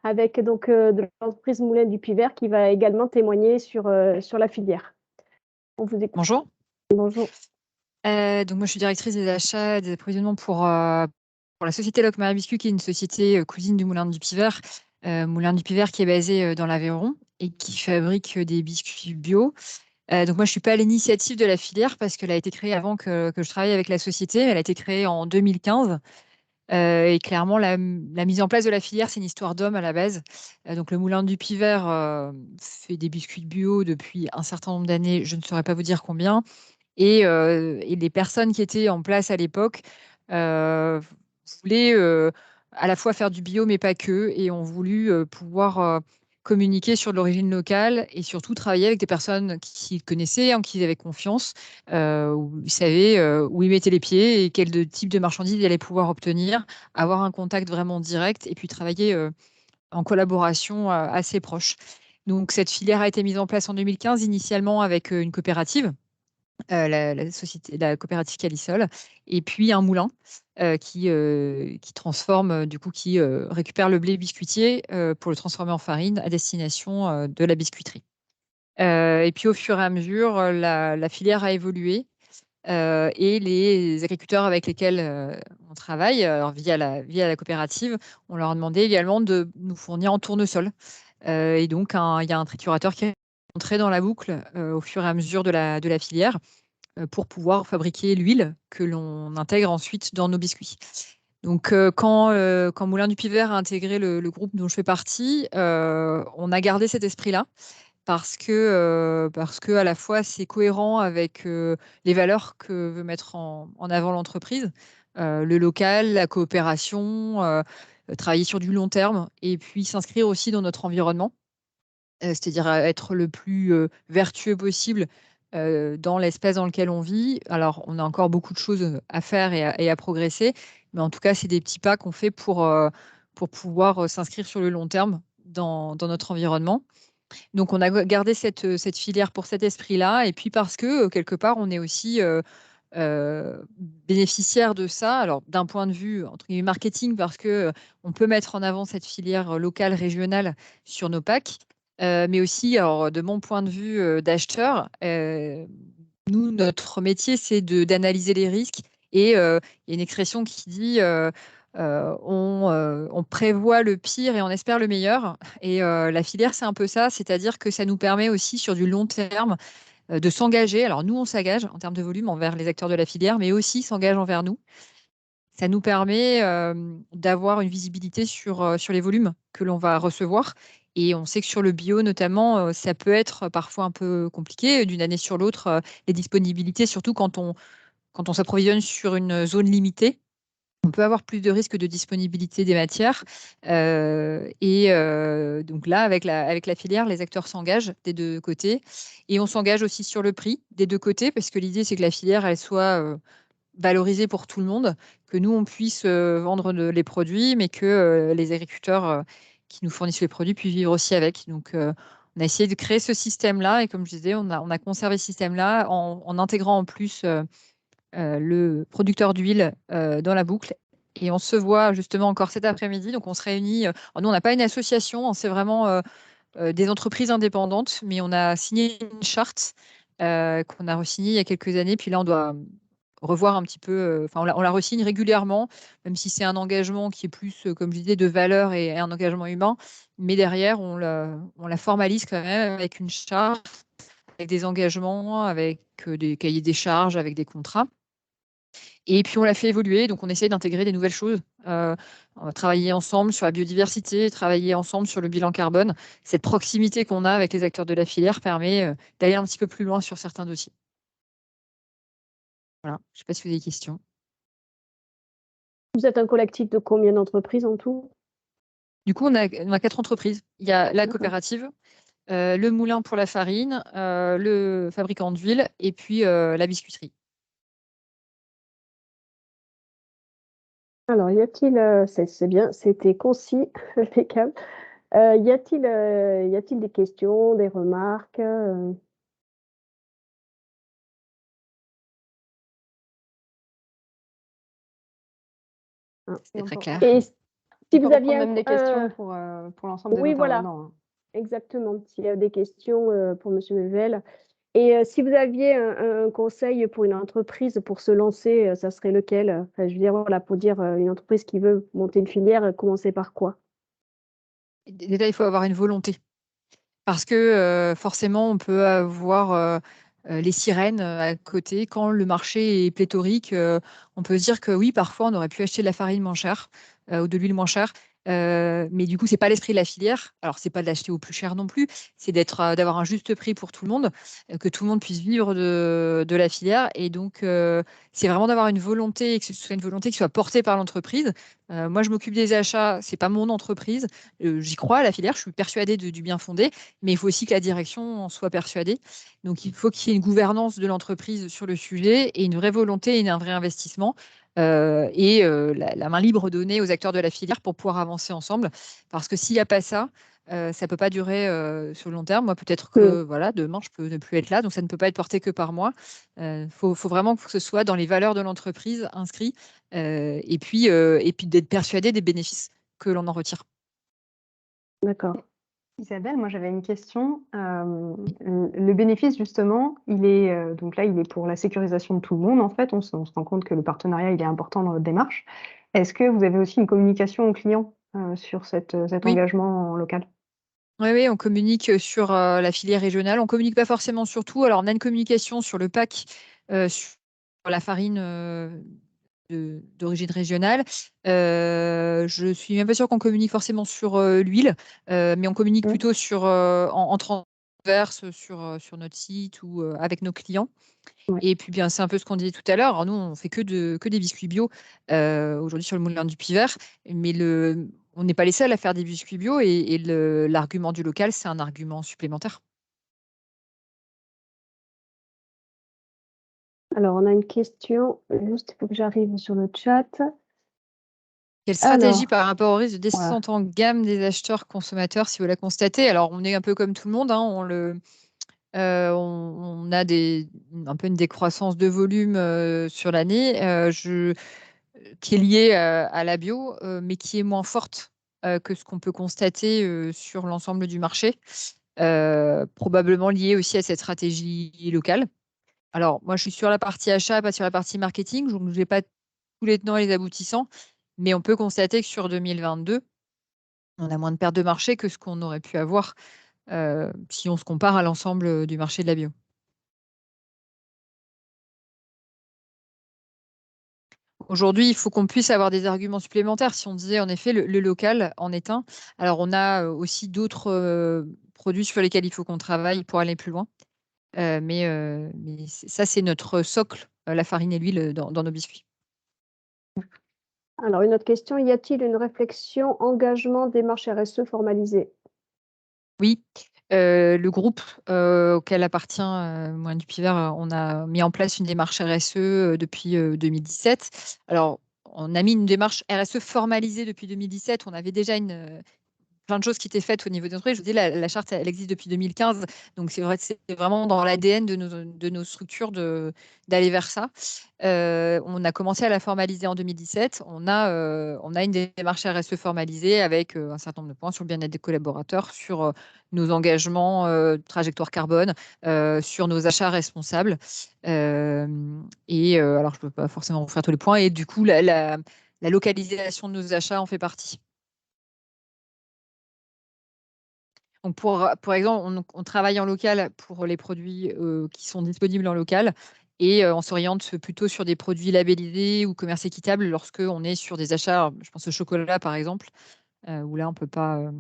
Avec donc de l'entreprise Moulin du Puy-Vert qui va également témoigner sur la filière. On vous écoute. Bonjour. Bonjour. Donc moi, je suis directrice des achats et des approvisionnements pour la société Locmaria Biscuit, qui est une société cousine du Moulin du Puy-Vert. Moulin du Puy-Vert qui est basé dans l'Aveyron et qui fabrique des biscuits bio. Donc moi, je ne suis pas à l'initiative de la filière parce qu'elle a été créée avant que je travaille avec la société. Elle a été créée en 2015. Et clairement, la mise en place de la filière, c'est une histoire d'homme à la base. Donc le Moulin du Puy-Vert fait des biscuits bio depuis un certain nombre d'années. Je ne saurais pas vous dire combien. Et les personnes qui étaient en place à l'époque voulaient à la fois faire du bio, mais pas que, et ont voulu pouvoir communiquer sur de l'origine locale et surtout travailler avec des personnes qui connaissaient, en qui ils avaient confiance, où ils savaient où ils mettaient les pieds et quel type de marchandises ils allaient pouvoir obtenir, avoir un contact vraiment direct et puis travailler en collaboration assez proche. Donc cette filière a été mise en place en 2015, initialement avec une coopérative, la coopérative Calisol, et puis un moulin qui transforme, qui récupère le blé biscuitier pour le transformer en farine à destination de la biscuiterie. Et puis au fur et à mesure, la filière a évolué et les agriculteurs avec lesquels on travaille, alors via la coopérative, on leur a demandé également de nous fournir en tournesol. Et donc, il y a un triturateur qui est entré dans la boucle au fur et à mesure de la filière pour pouvoir fabriquer l'huile que l'on intègre ensuite dans nos biscuits. Donc, quand Moulin du Puy-Vert a intégré le groupe dont je fais partie, on a gardé cet esprit-là parce que à la fois c'est cohérent avec les valeurs que veut mettre en avant l'entreprise, le local, la coopération, travailler sur du long terme et puis s'inscrire aussi dans notre environnement, c'est-à-dire être le plus vertueux possible dans l'espace dans lequel on vit. Alors, on a encore beaucoup de choses à faire et à progresser, mais en tout cas, c'est des petits pas qu'on fait pour pouvoir s'inscrire sur le long terme dans notre environnement. Donc, on a gardé cette filière pour cet esprit-là, et puis parce que quelque part, on est aussi bénéficiaire de ça. Alors, d'un point de vue entre guillemets marketing, parce que on peut mettre en avant cette filière locale, régionale sur nos packs, mais aussi, alors, de mon point de vue d'acheteur, nous, notre métier, c'est d'analyser les risques. Et il y a une expression qui dit on prévoit le pire et on espère le meilleur. Et la filière, c'est un peu ça, c'est-à-dire que ça nous permet aussi sur du long terme de s'engager. Alors nous, on s'engage en termes de volume envers les acteurs de la filière, mais aussi s'engage envers nous. Ça nous permet d'avoir une visibilité sur les volumes que l'on va recevoir. Et on sait que sur le bio, notamment, ça peut être parfois un peu compliqué d'une année sur l'autre, les disponibilités, surtout quand on s'approvisionne sur une zone limitée. On peut avoir plus de risques de disponibilité des matières. Donc là, avec la filière, les acteurs s'engagent des deux côtés. Et on s'engage aussi sur le prix des deux côtés, parce que l'idée, c'est que la filière, elle soit valorisée pour tout le monde, que nous, on puisse vendre les produits, mais que les agriculteurs qui nous fournissent les produits puissent vivre aussi avec. Donc, on a essayé de créer ce système-là. Et comme je disais, on a conservé ce système-là en intégrant en plus le producteur d'huile dans la boucle. Et on se voit justement encore cet après-midi. Donc, on se réunit. Nous, on n'a pas une association, hein, c'est vraiment des entreprises indépendantes, mais on a signé une charte qu'on a re-signée il y a quelques années. Puis là, on doit revoir un petit peu. Enfin, on la re-signe régulièrement, même si c'est un engagement qui est plus, comme je disais, de valeur et un engagement humain. Mais derrière, on la formalise quand même avec une charte, avec des engagements, avec des cahiers des charges, avec des contrats. Et puis on l'a fait évoluer, donc on essaie d'intégrer des nouvelles choses. On va travailler ensemble sur la biodiversité, travailler ensemble sur le bilan carbone. Cette proximité qu'on a avec les acteurs de la filière permet d'aller un petit peu plus loin sur certains dossiers. Voilà, je ne sais pas si vous avez des questions. Vous êtes un collectif de combien d'entreprises en tout? Du coup, on a 4 entreprises. Il y a la coopérative, le moulin pour la farine, le fabricant d'huile et puis la biscuiterie. Alors, y a-t-il, c'est bien, c'était concis, impeccable. Y a-t-il des questions, des remarques C'est très clair. Et On si peut vous reprendre aviez même des questions pour l'ensemble des oui, voilà, intervenants, hein. exactement. S'il y a des questions pour Monsieur Mevel. Et si vous aviez un conseil pour une entreprise pour se lancer, ça serait lequel? Enfin, je veux dire, voilà, pour dire une entreprise qui veut monter une filière, commencer par quoi? Déjà, il faut avoir une volonté. Parce que forcément, on peut avoir les sirènes à côté. Quand le marché est pléthorique, on peut se dire que oui, parfois, on aurait pu acheter de la farine moins chère ou de l'huile moins chère. Mais du coup, c'est pas l'esprit de la filière. Alors, c'est pas de l'acheter au plus cher non plus. C'est d'avoir un juste prix pour tout le monde, que tout le monde puisse vivre de la filière. Et donc, c'est vraiment d'avoir une volonté et que ce soit une volonté qui soit portée par l'entreprise. Moi, je m'occupe des achats. C'est pas mon entreprise. J'y crois à la filière. Je suis persuadée du bien fondé, mais il faut aussi que la direction en soit persuadée. Donc, il faut qu'il y ait une gouvernance de l'entreprise sur le sujet et une vraie volonté et un vrai investissement. La main libre donnée aux acteurs de la filière pour pouvoir avancer ensemble. Parce que s'il n'y a pas ça, ça ne peut pas durer sur le long terme. Moi, peut-être que voilà, demain, je peux ne plus être là, donc ça ne peut pas être porté que par moi. Faut vraiment que ce soit dans les valeurs de l'entreprise inscrit et puis d'être persuadé des bénéfices que l'on en retire. D'accord. Isabelle, moi j'avais une question. Le bénéfice, justement, donc là, il est pour la sécurisation de tout le monde, en fait. On se rend compte que le partenariat, il est important dans votre démarche. Est-ce que vous avez aussi une communication aux clients sur cet Oui. engagement local? Oui, on communique sur la filière régionale. On communique pas forcément sur tout. Alors, on a une communication sur le pack, sur la farine d'origine régionale. Je suis même pas sûre qu'on communique forcément sur l'huile, mais on communique plutôt en transverse sur notre site ou avec nos clients. Ouais. Et puis, bien, c'est un peu ce qu'on disait tout à l'heure. Alors, nous, on fait que des biscuits bio aujourd'hui sur le moulin du Puy-Vert, mais on n'est pas les seuls à faire des biscuits bio et l'argument du local, c'est un argument supplémentaire. Alors, on a une question, juste il faut que j'arrive sur le chat. Quelle stratégie Alors, par rapport au risque de voilà. descente en gamme des acheteurs consommateurs, si vous la constatez? Alors, on est un peu comme tout le monde, hein, on a un peu une décroissance de volume sur l'année qui est liée à la bio, mais qui est moins forte que ce qu'on peut constater sur l'ensemble du marché, probablement liée aussi à cette stratégie locale. Alors, moi, je suis sur la partie achat, pas sur la partie marketing, donc je n'ai pas tous les tenants et les aboutissants, mais on peut constater que sur 2022, on a moins de pertes de marché que ce qu'on aurait pu avoir si on se compare à l'ensemble du marché de la bio. Aujourd'hui, il faut qu'on puisse avoir des arguments supplémentaires. Si on disait en effet le local en est un, alors on a aussi d'autres produits sur lesquels il faut qu'on travaille pour aller plus loin. Mais ça, c'est notre socle, la farine et l'huile dans nos biscuits. Alors, une autre question, y a-t-il une réflexion engagement démarche RSE formalisée? Oui, le groupe auquel appartient Moulin du Puy-Vert, on a mis en place une démarche RSE depuis 2017. Alors, on a mis une démarche RSE formalisée depuis 2017. On avait déjà plein de choses qui étaient faites au niveau des entreprises. Je vous dis, la charte, elle existe depuis 2015. Donc, c'est vraiment dans l'ADN de nos structures d'aller vers ça. On a commencé à la formaliser en 2017. On a une démarche RSE formalisée avec un certain nombre de points sur le bien-être des collaborateurs, sur nos engagements, trajectoire carbone, sur nos achats responsables. Alors, je ne peux pas forcément vous faire tous les points. Et du coup, la localisation de nos achats en fait partie. Donc pour exemple, on travaille en local pour les produits qui sont disponibles en local et on s'oriente plutôt sur des produits labellisés ou commerce équitable lorsque on est sur des achats, je pense au chocolat par exemple, où là on peut pas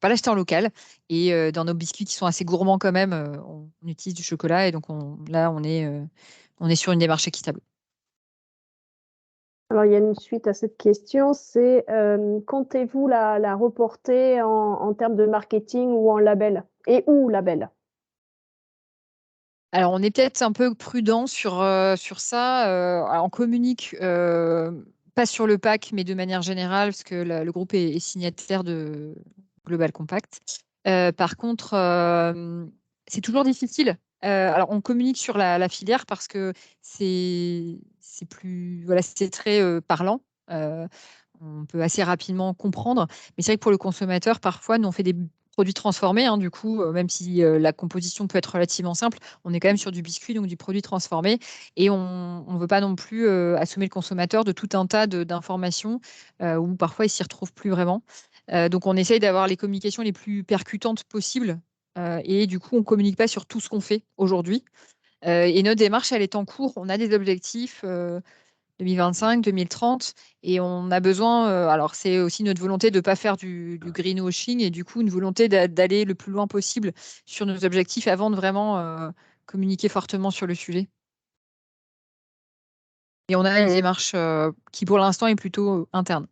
l'acheter en local. Et dans nos biscuits qui sont assez gourmands quand même, on utilise du chocolat et donc on est sur une démarche équitable. Alors, il y a une suite à cette question, c'est comptez-vous la reporter en termes de marketing ou en label? Et où label? Alors, on est peut-être un peu prudent sur ça. On communique pas sur le pack, mais de manière générale, parce que le groupe est signataire de Global Compact. Par contre, c'est toujours difficile. Alors, on communique sur la filière parce que c'est plus, voilà, c'est très parlant. On peut assez rapidement comprendre. Mais c'est vrai que pour le consommateur, parfois, nous, on fait des produits transformés. Hein, du coup, même si la composition peut être relativement simple, on est quand même sur du biscuit, donc du produit transformé. Et on ne veut pas non plus assommer le consommateur de tout un tas d'informations où parfois il s'y retrouve plus vraiment. Donc, on essaye d'avoir les communications les plus percutantes possibles. Et du coup, on ne communique pas sur tout ce qu'on fait aujourd'hui. Et notre démarche, elle est en cours. On a des objectifs 2025, 2030, et on a besoin, alors c'est aussi notre volonté de ne pas faire du greenwashing, et du coup une volonté d'aller le plus loin possible sur nos objectifs avant de vraiment communiquer fortement sur le sujet. Et on a une démarche qui pour l'instant est plutôt interne.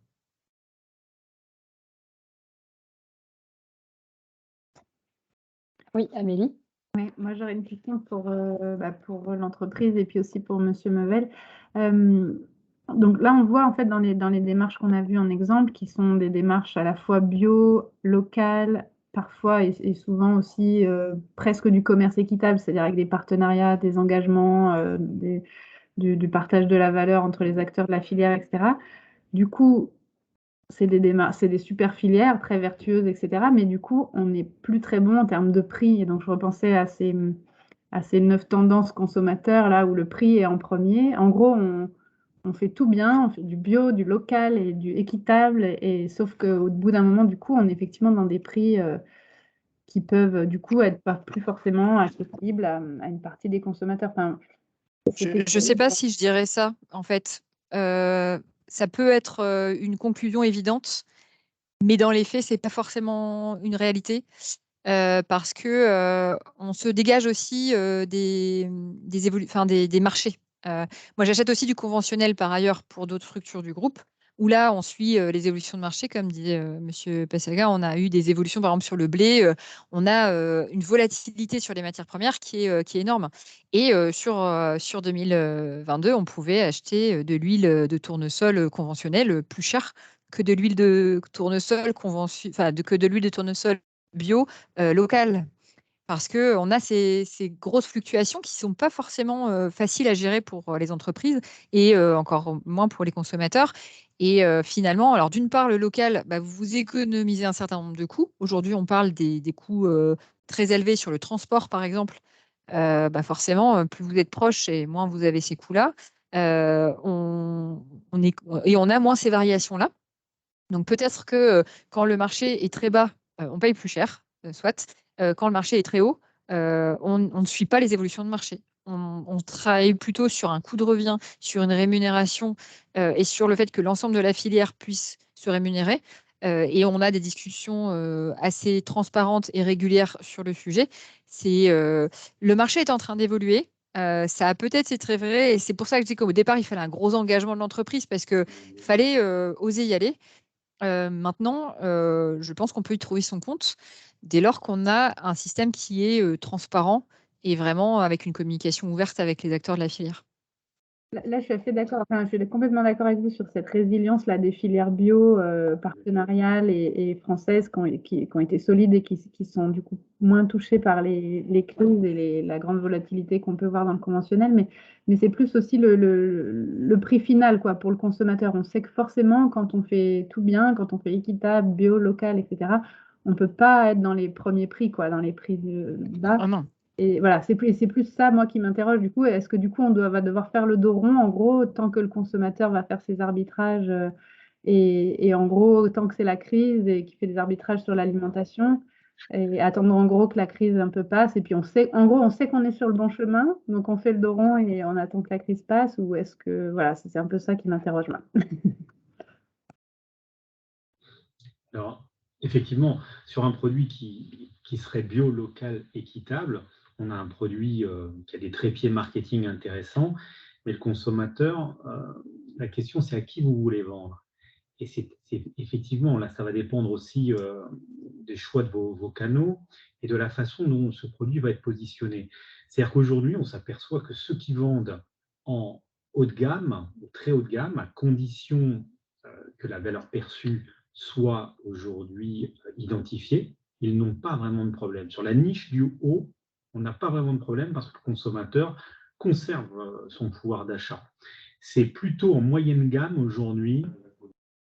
Oui, Amélie. Oui, moi j'aurais une question pour l'entreprise et puis aussi pour Monsieur Mevel. Donc là, on voit en fait dans les démarches qu'on a vues en exemple, qui sont des démarches à la fois bio, locales, parfois et souvent aussi presque du commerce équitable, c'est-à-dire avec des partenariats, des engagements, du partage de la valeur entre les acteurs de la filière, etc. Du coup, c'est des super filières très vertueuses, etc. Mais du coup, on n'est plus très bon en termes de prix. Et donc, je repensais à ces 9 tendances consommateurs, là où le prix est en premier. En gros, on fait tout bien, on fait du bio, du local et du équitable. Et sauf qu'au bout d'un moment, du coup, on est effectivement dans des prix qui peuvent, du coup, être pas plus forcément accessibles à une partie des consommateurs. Enfin, Je ne sais pas si je dirais ça, en fait. Ça peut être une conclusion évidente, mais dans les faits, ce n'est pas forcément une réalité. Parce que on se dégage aussi des marchés. Moi, j'achète aussi du conventionnel par ailleurs pour d'autres structures du groupe, où là, on suit les évolutions de marché, comme disait Monsieur Passaga. On a eu des évolutions, par exemple, sur le blé. On a une volatilité sur les matières premières qui est énorme. Et sur 2022, on pouvait acheter de l'huile de tournesol conventionnelle plus cher que de l'huile de tournesol que de l'huile de tournesol bio local. Parce qu'on a ces grosses fluctuations qui ne sont pas forcément faciles à gérer pour les entreprises et encore moins pour les consommateurs. Et finalement, alors d'une part, le local, bah, vous économisez un certain nombre de coûts. Aujourd'hui, on parle des coûts très élevés sur le transport, par exemple. Bah forcément, plus vous êtes proche et moins vous avez ces coûts-là. Et on a moins ces variations-là. Donc peut-être que quand le marché est très bas, on paye plus cher, soit. Quand le marché est très haut, on ne suit pas les évolutions de marché. On travaille plutôt sur un coût de revient, sur une rémunération et sur le fait que l'ensemble de la filière puisse se rémunérer. Et on a des discussions assez transparentes et régulières sur le sujet. Le marché est en train d'évoluer. Ça a peut-être été très vrai et c'est pour ça que je dis qu'au départ, il fallait un gros engagement de l'entreprise parce qu'il fallait oser y aller. Maintenant, je pense qu'on peut y trouver son compte dès lors qu'on a un système qui est transparent et vraiment avec une communication ouverte avec les acteurs de la filière. Là, je suis assez d'accord. Enfin, je suis complètement d'accord avec vous sur cette résilience là des filières bio, partenariales et françaises qui ont été solides et qui sont du coup moins touchées par les crises et la grande volatilité qu'on peut voir dans le conventionnel. Mais c'est plus aussi le prix final quoi, pour le consommateur. On sait que forcément, quand on fait tout bien, quand on fait équitable, bio, local, etc., on ne peut pas être dans les premiers prix, quoi, dans les prix bas. Oh non. Et voilà, c'est plus ça, moi, qui m'interroge, du coup. Est-ce que, du coup, va devoir faire le dos rond, en gros, tant que le consommateur va faire ses arbitrages et en gros, tant que c'est la crise et qu'il fait des arbitrages sur l'alimentation et attendre, en gros, que la crise un peu passe. Et puis, on sait qu'on est sur le bon chemin, donc on fait le dos rond et on attend que la crise passe. Ou est-ce que, voilà, c'est un peu ça qui m'interroge, là. Alors, effectivement, sur un produit qui serait bio, local, équitable, on a un produit qui a des trépieds marketing intéressants, mais le consommateur, la question c'est à qui vous voulez vendre. Et c'est effectivement, là, ça va dépendre aussi des choix de vos canaux et de la façon dont ce produit va être positionné. C'est-à-dire qu'aujourd'hui, on s'aperçoit que ceux qui vendent en haut de gamme, ou très haut de gamme, à condition que la valeur perçue soit aujourd'hui identifiée, ils n'ont pas vraiment de problème. Sur la niche du haut, on n'a pas vraiment de problème parce que le consommateur conserve son pouvoir d'achat. C'est plutôt en moyenne gamme aujourd'hui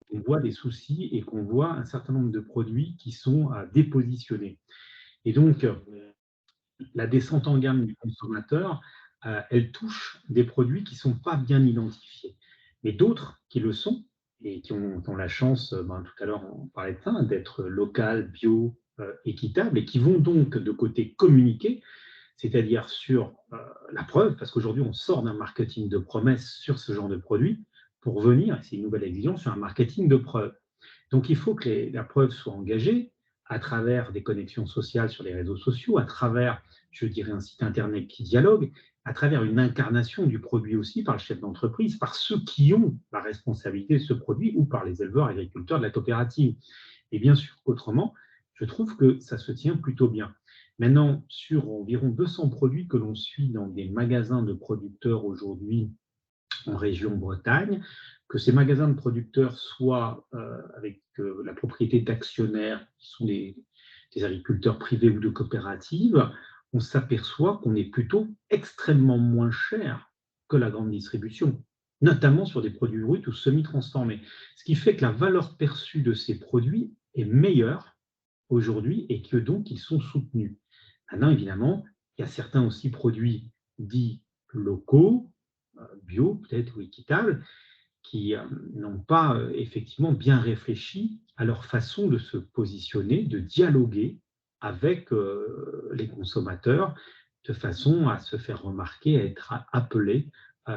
qu'on voit des soucis et qu'on voit un certain nombre de produits qui sont dépositionnés. Et donc, la descente en gamme du consommateur, elle touche des produits qui ne sont pas bien identifiés. Mais d'autres qui le sont et qui ont la chance, tout à l'heure on parlait de ça, d'être local, bio, équitable, et qui vont donc de côté communiquer, c'est-à-dire sur la preuve, parce qu'aujourd'hui on sort d'un marketing de promesses sur ce genre de produit pour venir, et c'est une nouvelle exigence, sur un marketing de preuve. Donc il faut que la preuve soit engagée à travers des connexions sociales sur les réseaux sociaux, à travers, je dirais, un site internet qui dialogue, à travers une incarnation du produit aussi par le chef d'entreprise, par ceux qui ont la responsabilité de ce produit ou par les éleveurs agriculteurs de la coopérative. Et bien sûr, autrement, je trouve que ça se tient plutôt bien. Maintenant, sur environ 200 produits que l'on suit dans des magasins de producteurs aujourd'hui en région Bretagne, que ces magasins de producteurs soient avec la propriété d'actionnaires qui sont des agriculteurs privés ou de coopératives, on s'aperçoit qu'on est plutôt extrêmement moins cher que la grande distribution, notamment sur des produits bruts ou semi-transformés. Ce qui fait que la valeur perçue de ces produits est meilleure aujourd'hui et que donc ils sont soutenus. Maintenant, évidemment, il y a certains aussi produits dits locaux, bio peut-être ou équitables, qui n'ont pas effectivement bien réfléchi à leur façon de se positionner, de dialoguer avec les consommateurs de façon à se faire remarquer, à être appelé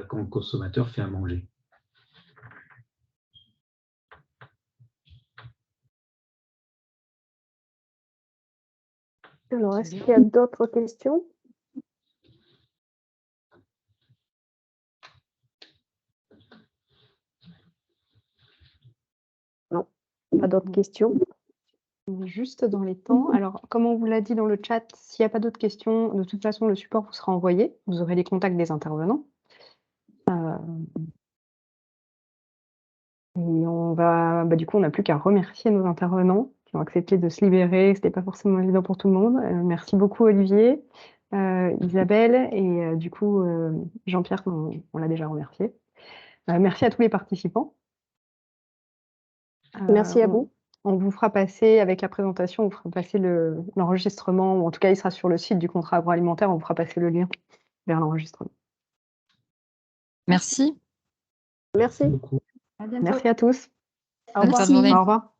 quand le consommateur fait à manger. Alors, est-ce qu'il y a d'autres questions? Non, pas d'autres questions. On est juste dans les temps. Alors, comme on vous l'a dit dans le chat, s'il n'y a pas d'autres questions, de toute façon, le support vous sera envoyé. Vous aurez les contacts des intervenants. Et on va, du coup, on n'a plus qu'à remercier nos intervenants qui ont accepté de se libérer. Ce n'était pas forcément évident pour tout le monde. Merci beaucoup, Olivier, Isabelle et du coup, Jean-Pierre, on l'a déjà remercié. Merci à tous les participants. Merci à vous. On vous fera passer, avec la présentation, on vous fera passer l'enregistrement, ou en tout cas, il sera sur le site du contrat agroalimentaire, on vous fera passer le lien vers l'enregistrement. Merci. Merci. Beaucoup. À bientôt. Merci à tous. Au revoir. Bonne fin de journée. Au revoir.